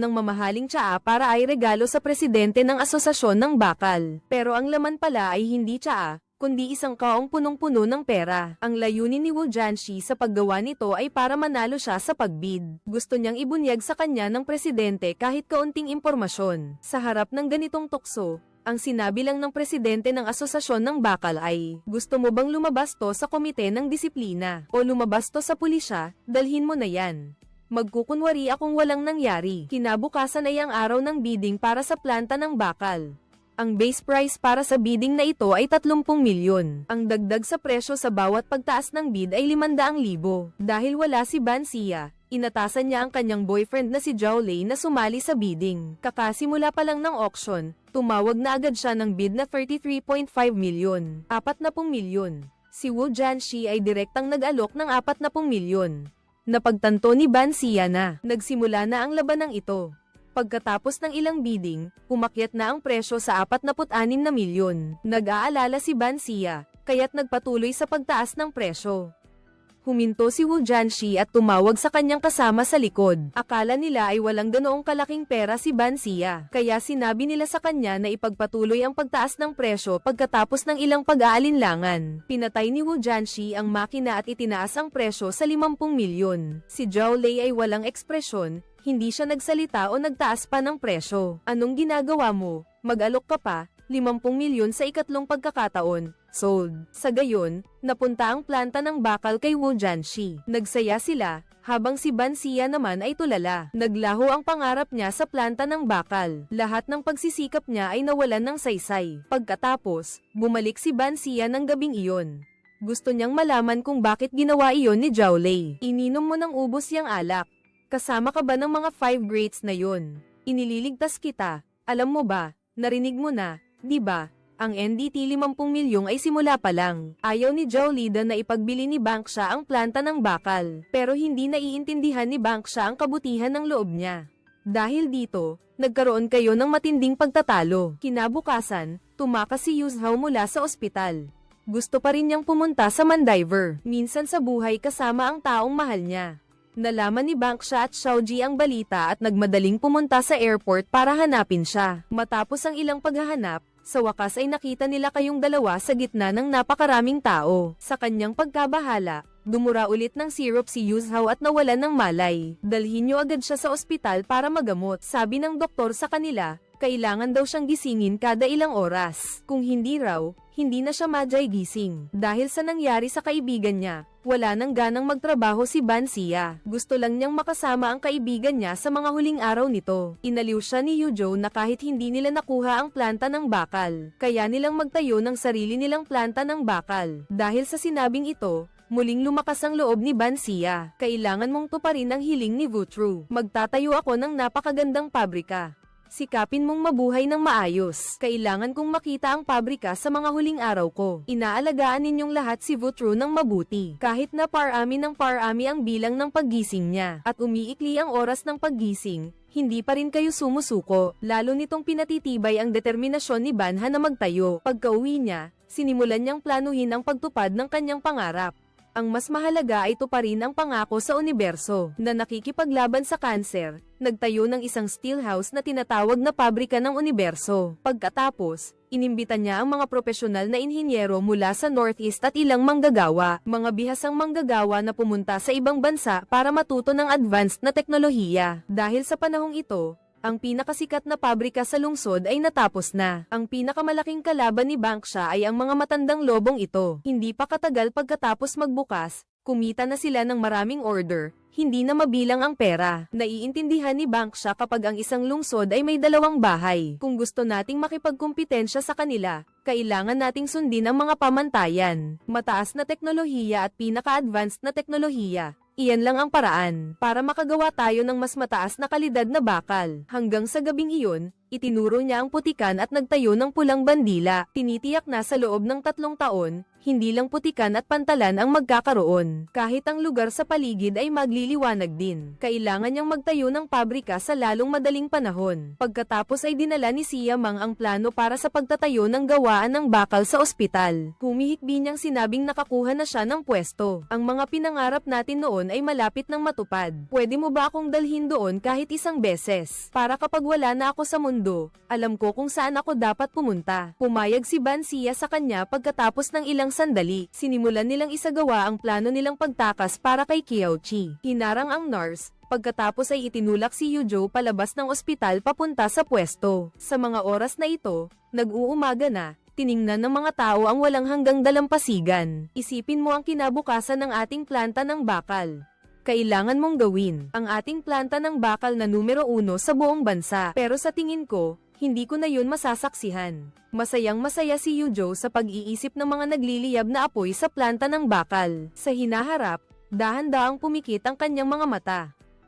ng mamahaling tsaa para ay regalo sa presidente ng asosasyon ng bakal. Pero ang laman pala ay hindi tsaa, kundi isang kaong punong-puno ng pera. Ang layunin ni Wu Jianxi sa paggawa nito ay para manalo siya sa pagbid. Gusto niyang ibunyag sa kanya ng presidente kahit kaunting impormasyon. Sa harap ng ganitong tukso, ang sinabi lang ng presidente ng asosasyon ng bakal ay, gusto mo bang lumabas to sa komite ng disiplina? O lumabas to sa pulisya, dalhin mo na yan. Magkukunwari akong walang nangyari. Kinabukasan ay ang araw ng bidding para sa planta ng bakal. Ang base price para sa bidding na ito ay 30 milyon. Ang dagdag sa presyo sa bawat pagtaas ng bid ay 500,000. Dahil wala si Ban Xia, inatasan niya ang kanyang boyfriend na si Zhao Lei na sumali sa bidding. Kakasimula pa lang ng auction, tumawag na agad siya ng bid na 33.5 milyon. 40 milyon. Si Wu Jianxi ay direktang nag-alok ng 40 milyon. Napagtanto ni Ban Xia na nagsimula na ang labanang ito. Pagkatapos ng ilang bidding, umakyat na ang presyo sa 46 na milyon. Nag-aalala si Ban Xia, kaya't nagpatuloy sa pagtaas ng presyo. Huminto si Wu Jianxi at tumawag sa kanyang kasama sa likod. Akala nila ay walang ganoong kalaking pera si Ban Xia, kaya sinabi nila sa kanya na ipagpatuloy ang pagtaas ng presyo pagkatapos ng ilang pag-aalinlangan. Pinatay ni Wu Jianxi ang makina at itinaas ang presyo sa 50 milyon. Si Zhao Lei ay walang ekspresyon, hindi siya nagsalita o nagtaas pa ng presyo. Anong ginagawa mo? Mag-alok ka pa, 50 milyon sa ikatlong pagkakataon. Sold. Sa gayon, napunta ang planta ng bakal kay Wu Jianxi. Nagsaya sila, habang si Ban Xia naman ay tulala. Naglaho ang pangarap niya sa planta ng bakal. Lahat ng pagsisikap niya ay nawalan ng saysay. Pagkatapos, bumalik si Ban Xia ng gabing iyon. Gusto niyang malaman kung bakit ginawa iyon ni Zhao Lei. Ininom mo ng ubos yang alak. Kasama ka ba ng mga 5 greats na yon? Inililigtas kita. Alam mo ba, narinig mo na, di ba? Ang NDT 50 milyong ay simula pa lang. Ayaw ni Zhao Lida na ipagbili ni Bangsha ang planta ng bakal. Pero hindi naiintindihan ni Bangsha ang kabutihan ng loob niya. Dahil dito, nagkaroon kayo ng matinding pagtatalo. Kinabukasan, tumakas si Yuzhao mula sa ospital. Gusto pa rin niyang pumunta sa Mandiver. Minsan sa buhay kasama ang taong mahal niya. Nalaman ni Bangsha at Xiaoji ang balita at nagmadaling pumunta sa airport para hanapin siya. Matapos ang ilang paghahanap, Sa wakas ay nakita nila kayong dalawa sa gitna ng napakaraming tao. Sa kanyang pagkabahala, dumura ulit ng syrup si Yuzhao at nawalan ng malay. Dalhin niyo agad siya sa ospital para magamot. Sabi ng doktor sa kanila, kailangan daw siyang gisingin kada ilang oras. Kung hindi raw, hindi na siya madyay gising. Dahil sa nangyari sa kaibigan niya, wala nang ganang magtrabaho si Ban Xia. Gusto lang niyang makasama ang kaibigan niya sa mga huling araw nito. Inaliw siya ni Yuzhou na kahit hindi nila nakuha ang planta ng bakal, kaya nilang magtayo ng sarili nilang planta ng bakal. Dahil sa sinabing ito, muling lumakas ang loob ni Ban Xia. Kailangan mong tuparin ang hiling ni Vutru. Magtatayo ako ng napakagandang pabrika. Sikapin mong mabuhay ng maayos. Kailangan kong makita ang pabrika sa mga huling araw ko. Inaalagaan ninyong lahat si Vutru ng mabuti. Kahit na parami ng parami ang bilang ng paggising niya, at umiikli ang oras ng paggising, hindi pa rin kayo sumusuko. Lalo nitong pinatitibay ang determinasyon ni Banha na magtayo. Pagka-uwi niya, sinimulan niyang planuhin ang pagtupad ng kanyang pangarap. Ang mas mahalaga ay tuparin ang pangako sa universo na nakikipaglaban sa kanser. Nagtayo ng isang steelhouse na tinatawag na pabrika ng universo. Pagkatapos, inimbita niya ang mga profesional na inhinyero mula sa Northeast at ilang manggagawa, mga bihasang manggagawa na pumunta sa ibang bansa para matuto ng advanced na teknolohiya. Dahil sa panahong ito, ang pinakasikat na pabrika sa lungsod ay natapos na. Ang pinakamalaking kalaban ni Bangsha ay ang mga matandang lobong ito. Hindi pa katagal pagkatapos magbukas, kumita na sila ng maraming order, hindi na mabilang ang pera. Naiintindihan ni Bangsha kapag ang isang lungsod ay may dalawang bahay. Kung gusto nating makipagkumpitensya sa kanila, kailangan nating sundin ang mga pamantayan, mataas na teknolohiya at pinaka-advanced na teknolohiya. Iyan lang ang paraan para makagawa tayo ng mas mataas na kalidad na bakal. Hanggang sa gabing iyon, itinuro niya ang putikan at nagtayo ng pulang bandila. Tinitiyak na sa loob ng 3 taon, hindi lang putikan at pantalan ang magkakaroon. Kahit ang lugar sa paligid ay magliliwanag din. Kailangan niyang magtayo ng pabrika sa lalong madaling panahon. Pagkatapos ay dinala ni Xia Mang ang plano para sa pagtatayo ng gawaan ng bakal sa ospital. Humihikbi niyang sinabing nakakuha na siya ng pwesto. Ang mga pinangarap natin noon ay malapit ng matupad. Pwede mo ba akong dalhin doon kahit isang beses? Para kapag wala na ako sa mundo, alam ko kung saan ako dapat pumunta. Pumayag si Ban Xia sa kanya pagkatapos ng ilang sandali. Sinimulan nilang isagawa ang plano nilang pagtakas para kay Qiaoqi. Hinarang ang nurse. Pagkatapos ay itinulak si Yuzhou palabas ng ospital papunta sa pwesto. Sa mga oras na ito, nag-uumaga na. Tiningnan ng mga tao ang walang hanggang dalampasigan. Isipin mo ang kinabukasan ng ating planta ng bakal. Kailangan mong gawin ang ating planta ng bakal na numero 1 sa buong bansa. Pero sa tingin ko, hindi ko na yun masasaksihan. Masayang masaya si Yuzhou sa pag-iisip ng mga nagliliyab na apoy sa planta ng bakal. Sa hinaharap, dahan-dahang pumikit ang kanyang mga mata.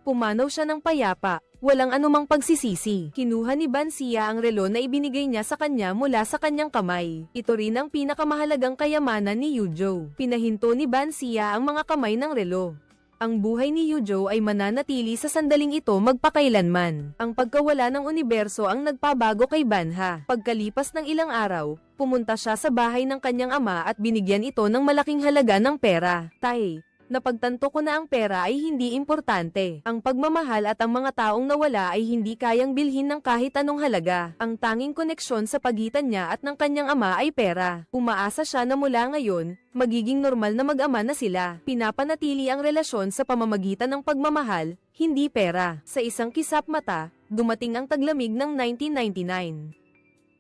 Pumanaw siya ng payapa, walang anumang pagsisisi. Kinuha ni Ban Xia ang relo na ibinigay niya sa kanya mula sa kanyang kamay. Ito rin ang pinakamahalagang kayamanan ni Yuzhou. Pinahinto ni Ban Xia ang mga kamay ng relo. Ang buhay ni Yuzhou ay mananatili sa sandaling ito magpakailanman. Ang pagkawala ng universo ang nagpabago kay Banha. Pagkalipas ng ilang araw, pumunta siya sa bahay ng kanyang ama at binigyan ito ng malaking halaga ng pera. Napagtanto ko na ang pera ay hindi importante. Ang pagmamahal at ang mga taong nawala ay hindi kayang bilhin ng kahit anong halaga. Ang tanging koneksyon sa pagitan niya at ng kanyang ama ay pera. Umaasa siya na mula ngayon, magiging normal na mag-ama na sila. Pinapanatili ang relasyon sa pamamagitan ng pagmamahal, hindi pera. Sa isang kisap mata, dumating ang taglamig ng 1999.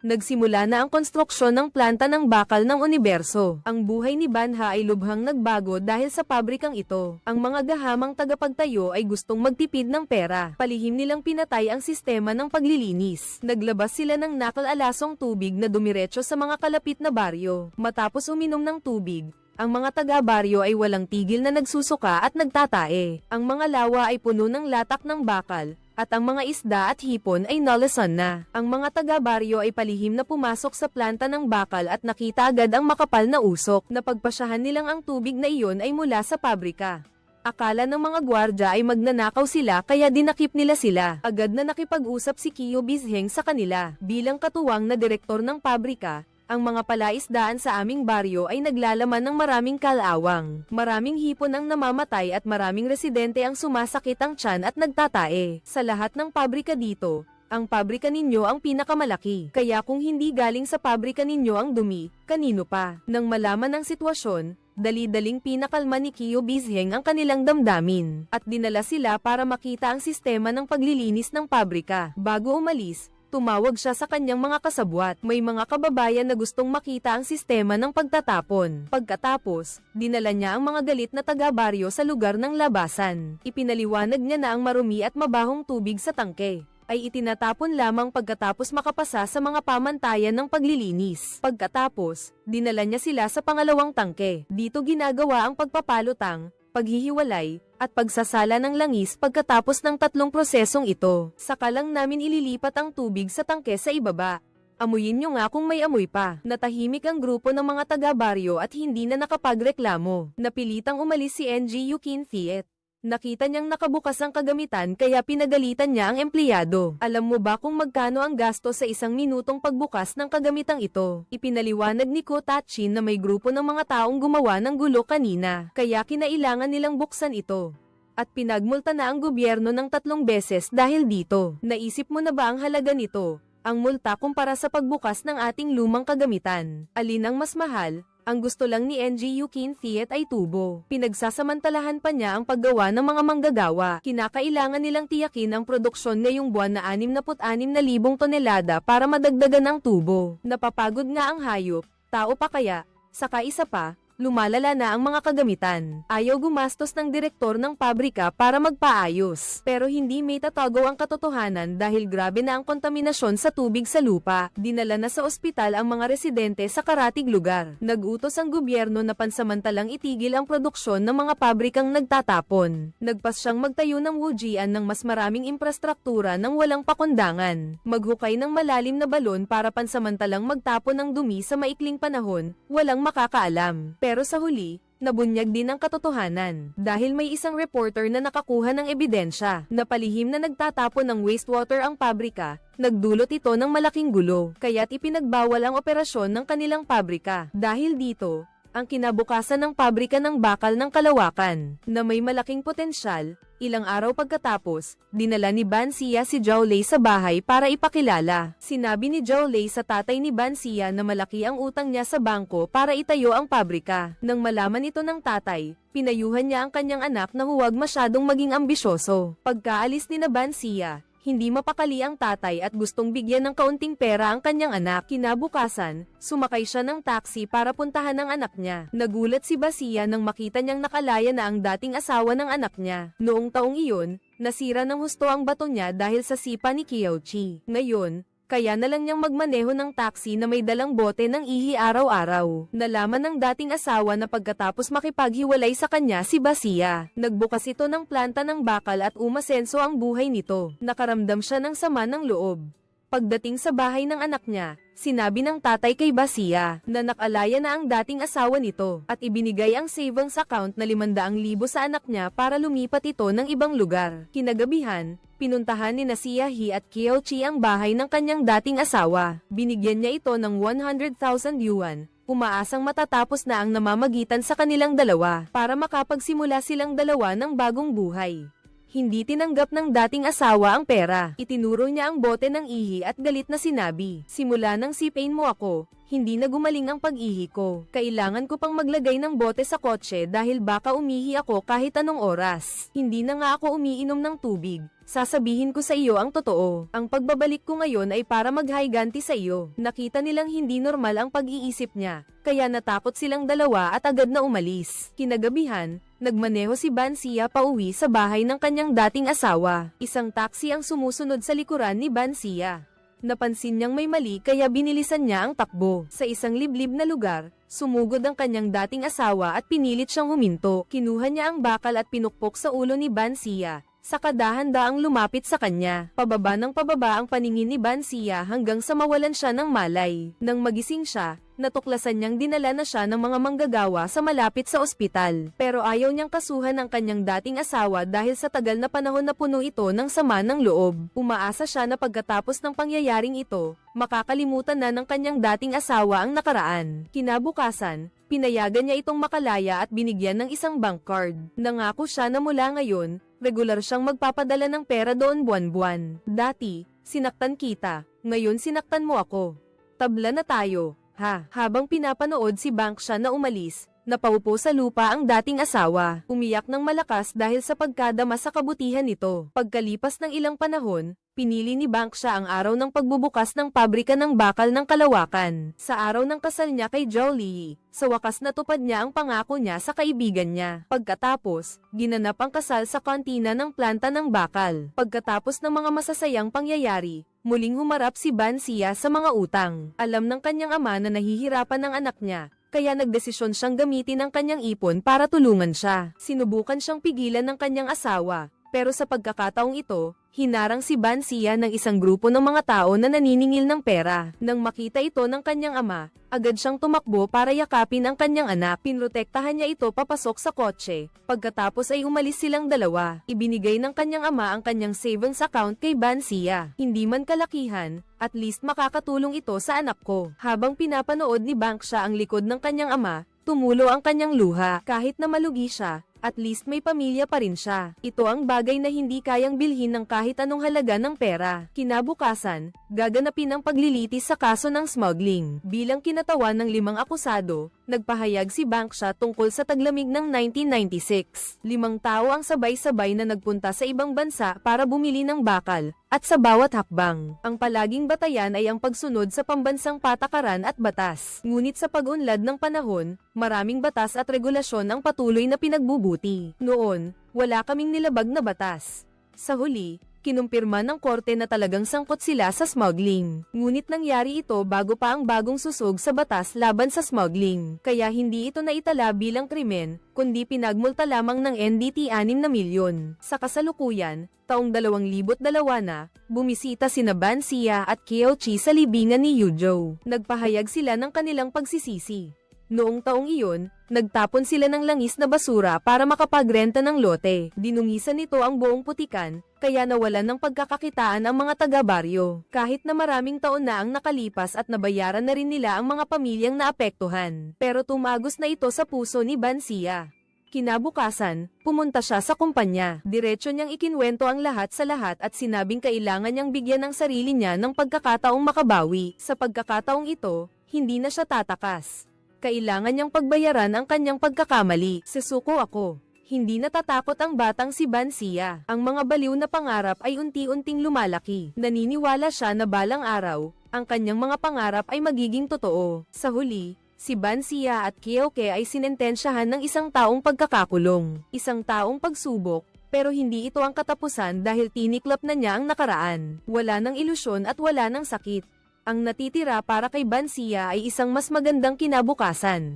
Nagsimula na ang konstruksyon ng planta ng bakal ng universo. Ang buhay ni Banha ay lubhang nagbago dahil sa pabrikang ito. Ang mga gahamang tagapagtayo ay gustong magtipid ng pera. Palihim nilang pinatay ang sistema ng paglilinis. Naglabas sila ng nakal-alasong tubig na dumiretso sa mga kalapit na baryo. Matapos uminom ng tubig, ang mga taga-baryo ay walang tigil na nagsusuka at nagtatae. Ang mga lawa ay puno ng latak ng bakal, at ang mga isda at hipon ay nalasan na. Ang mga taga-baryo ay palihim na pumasok sa planta ng bakal at nakita agad ang makapal na usok. Napagpasyahan nilang ang tubig na iyon ay mula sa pabrika. Akala ng mga gwardya ay magnanakaw sila kaya dinakip nila sila. Agad na nakipag-usap si Qiu Bizheng sa kanila. Bilang katuwang na direktor ng pabrika, ang mga palaisdaan sa aming baryo ay naglalaman ng maraming kalawang. Maraming hipon ang namamatay at maraming residente ang sumasakit ang tiyan at nagtatae. Sa lahat ng pabrika dito, Ang pabrika ninyo ang pinakamalaki. Kaya kung hindi galing sa pabrika ninyo ang dumi, kanino pa? Nang malaman ang sitwasyon, dali-daling pinakalma ni Kiyo Bizheng ang kanilang damdamin, at dinala sila para makita ang sistema ng paglilinis ng pabrika. Bago umalis, tumawag siya sa kanyang mga kasabwat. May mga kababayan na gustong makita ang sistema ng pagtatapon. Pagkatapos, dinala niya ang mga galit na taga-baryo sa lugar ng labasan. Ipinaliwanag niya na ang marumi at mabahong tubig sa tangke ay itinatapon lamang pagkatapos makapasa sa mga pamantayan ng paglilinis. Pagkatapos, dinala niya sila sa pangalawang tangke. Dito ginagawa ang pagpapalutang, paghihiwalay, at pagsasala ng langis pagkatapos ng tatlong prosesong ito. Saka lang namin ililipat ang tubig sa tangke sa ibaba. Amuyin nyo nga kung may amoy pa. Natahimik ang grupo ng mga taga-baryo at hindi na nakapagreklamo. Napilitang umalis si NGU Kin Thiet. Nakita niyang nakabukas ang kagamitan kaya pinagalitan niya ang empleyado. Alam mo ba kung magkano ang gasto sa 1 minutong pagbukas ng kagamitang ito? Ipinaliwanag ni Ko Tachin na may grupo ng mga taong gumawa ng gulo kanina, kaya kinailangan nilang buksan ito. At pinagmulta na ang gobyerno ng 3 beses dahil dito. Naisip mo na ba ang halaga nito? Ang multa kumpara sa pagbukas ng ating lumang kagamitan. Alin ang mas mahal? Ang gusto lang ni NGU Kin Thiet ay tubo. Pinagsasamantalahan pa niya ang paggawa ng mga manggagawa. Kinakailangan nilang tiyakin ang produksyon ngayong buwan na 66,000 tonelada para madagdagan ang tubo. Napapagod nga ang hayop, tao pa kaya, saka isa pa, lumalala na ang mga kagamitan. Ayaw gumastos ng direktor ng pabrika para magpaayos. Pero hindi may tatago ang katotohanan dahil grabe na ang kontaminasyon sa tubig sa lupa. Dinala na sa ospital ang mga residente sa karatig lugar. Nag-utos ang gobyerno na pansamantalang itigil ang produksyon ng mga pabrikang nagtatapon. Nagpas siyang magtayo ng wujian ng mas maraming infrastruktura ng walang pakundangan. Maghukay ng malalim na balon para pansamantalang magtapon ng dumi sa maikling panahon, walang makakaalam. Pero sa huli, nabunyag din ang katotohanan dahil may isang reporter na nakakuha ng ebidensya na palihim na nagtatapon ng wastewater ang pabrika. Nagdulot ito ng malaking gulo, kaya't ipinagbawal ang operasyon ng kanilang pabrika. Dahil dito, ang kinabukasan ng pabrika ng bakal ng Kalawakan, na may malaking potensyal, ilang araw pagkatapos, dinala ni Ban Sia si Zhao Lei sa bahay para ipakilala. Sinabi ni Zhao Lei sa tatay ni Ban Sia na malaki ang utang niya sa bangko para itayo ang pabrika. Nang malaman ito ng tatay, pinayuhan niya ang kanyang anak na huwag masyadong maging ambisyoso. Pagkaalis ni na Ban Sia, hindi mapakali ang tatay at gustong bigyan ng kaunting pera ang kanyang anak. Kinabukasan, sumakay siya ng taxi para puntahan ang anak niya. Nagulat si Basia nang makita niyang nakalaya na ang dating asawa ng anak niya. Noong taong iyon, nasira ng husto ang bato niya dahil sa sipa ni Kiyochi. Ngayon, kaya na lang niyang magmaneho ng taxi na may dalang bote ng ihi araw-araw. Nalaman ng dating asawa na pagkatapos makipaghiwalay sa kanya si Basia, nagbukas ito ng planta ng bakal at umasenso ang buhay nito. Nakaramdam siya ng sama ng loob. Pagdating sa bahay ng anak niya, sinabi ng tatay kay Basia na nakalaya na ang dating asawa nito at ibinigay ang savings account na 500,000 sa anak niya para lumipat ito ng ibang lugar. Kinagabihan, pinuntahan ni Sia Hee at Kiyochi ang bahay ng kanyang dating asawa. Binigyan niya ito ng 100,000 yuan, umaasang matatapos na ang namamagitan sa kanilang dalawa para makapagsimula silang dalawa ng bagong buhay. Hindi tinanggap ng dating asawa ang pera. Itinuro niya ang bote ng ihi at galit na sinabi, "Simula nang sipain mo ako, hindi na gumaling ang pag-ihi ko. Kailangan ko pang maglagay ng bote sa kotse dahil baka umihi ako kahit anong oras. Hindi na nga ako umiinom ng tubig. Sasabihin ko sa iyo ang totoo. Ang pagbabalik ko ngayon ay para maghiganti sa iyo." Nakita nilang hindi normal ang pag-iisip niya, kaya natakot silang dalawa at agad na umalis. Kinagabihan, nagmaneho si Ban Sia pauwi sa bahay ng kanyang dating asawa. Isang taxi ang sumusunod sa likuran ni Ban Sia. Napansin niyang may mali kaya binilisan niya ang takbo. Sa isang liblib na lugar, sumugod ang kanyang dating asawa at pinilit siyang huminto. Kinuha niya ang bakal at pinukpok sa ulo ni Ban Sia. Saka dahan-daang lumapit sa kanya. Pababa ng pababa ang paningin ni Ban Sia hanggang sa mawalan siya ng malay. Nang magising siya, natuklasan niyang dinala na siya ng mga manggagawa sa malapit sa ospital. Pero ayaw niyang kasuhan ang kanyang dating asawa dahil sa tagal na panahon na puno ito ng sama ng loob. Umaasa siya na pagkatapos ng pangyayaring ito, makakalimutan na ng kanyang dating asawa ang nakaraan. Kinabukasan, pinayagan niya itong makalaya at binigyan ng isang bank card. Nangako siya na mula ngayon, regular siyang magpapadala ng pera doon buwan-buwan. Dati, Sinaktan kita, ngayon sinaktan mo ako. Tabla na tayo, ha? Habang pinapanood si Bangsha na umalis, napaupo sa lupa ang dating asawa, umiyak ng malakas dahil sa pagkadama sa kabutihan nito. Pagkalipas ng ilang panahon, pinili ni Bangsha ang araw ng pagbubukas ng pabrika ng bakal ng Kalawakan. Sa araw ng kasal niya kay Jolie, sa wakas natupad niya ang pangako niya sa kaibigan niya. Pagkatapos, ginanap ang kasal sa kantina ng planta ng bakal. Pagkatapos ng mga masasayang pangyayari, muling humarap si Bansia sa mga utang. Alam ng kanyang ama na nahihirapan ng anak niya, kaya nagdesisyon siyang gamitin ang kanyang ipon para tulungan siya. Sinubukan siyang pigilan ng kanyang asawa, pero sa pagkakataong ito, hinarang si Bansia ng isang grupo ng mga tao na naniningil ng pera. Nang makita ito ng kanyang ama, agad siyang tumakbo para yakapin ang kanyang anak. Pinrotektahan niya ito papasok sa kotse. Pagkatapos ay umalis silang dalawa. Ibinigay ng kanyang ama ang kanyang savings account kay Bansia. Hindi man kalakihan, at least makakatulong ito sa anak ko. Habang pinapanood ni Bangsha ang likod ng kanyang ama, tumulo ang kanyang luha. Kahit na malugi siya, at least may pamilya pa rin siya. Ito ang bagay na hindi kayang bilhin ng kahit anong halaga ng pera. Kinabukasan, gaganapin ang paglilitis sa kaso ng smuggling. Bilang kinatawan ng 5 akusado, nagpahayag si Bangsha tungkol sa taglamig ng 1996. 5 tao ang sabay-sabay na nagpunta sa ibang bansa para bumili ng bakal, at sa bawat hakbang, ang palaging batayan ay ang pagsunod sa pambansang patakaran at batas. Ngunit sa pag-unlad ng panahon, maraming batas at regulasyon ang patuloy na pinagbubuti. Noon, wala kaming nilabag na batas. Sa huli, kinumpirma ng korte na talagang sangkot sila sa smuggling. Ngunit nangyari ito bago pa ang bagong susog sa batas laban sa smuggling. Kaya hindi ito naitala bilang krimen, kundi pinagmulta lamang ng NDT 6 na milyon. Sa kasalukuyan, taong 2002 na, bumisita sina Bansia at Kyochi sa libingan ni Yujo. Nagpahayag sila ng kanilang pagsisisi. Noong taong iyon, nagtapon sila ng langis na basura para makapagrenta ng lote. Dinungisan nito ang buong putikan, kaya nawalan ng pagkakakitaan ang mga taga-baryo. Kahit na maraming taon na ang nakalipas at nabayaran na rin nila ang mga pamilyang naapektuhan. Pero tumagos na ito sa puso ni Bansia. Kinabukasan, pumunta siya sa kumpanya. Diretso niyang ikinwento ang lahat sa lahat at sinabing kailangan niyang bigyan ng sarili niya ng pagkakataong makabawi. Sa pagkakataong ito, hindi na siya tatakas. Kailangan niyang pagbayaran ang kanyang pagkakamali. Sesuko ako. Hindi natatakot ang batang si Bansia. Ang mga baliw na pangarap ay unti-unting lumalaki. Naniniwala siya na balang araw, ang kanyang mga pangarap ay magiging totoo. Sa huli, si Bansia at Kyoke ay sinentensyahan ng 1 taong pagkakakulong. 1 taong pagsubok, pero hindi ito ang katapusan dahil tiniklop na niya ang nakaraan. Wala ng ilusyon at wala ng sakit. Ang natitira para kay Bansia ay isang mas magandang kinabukasan.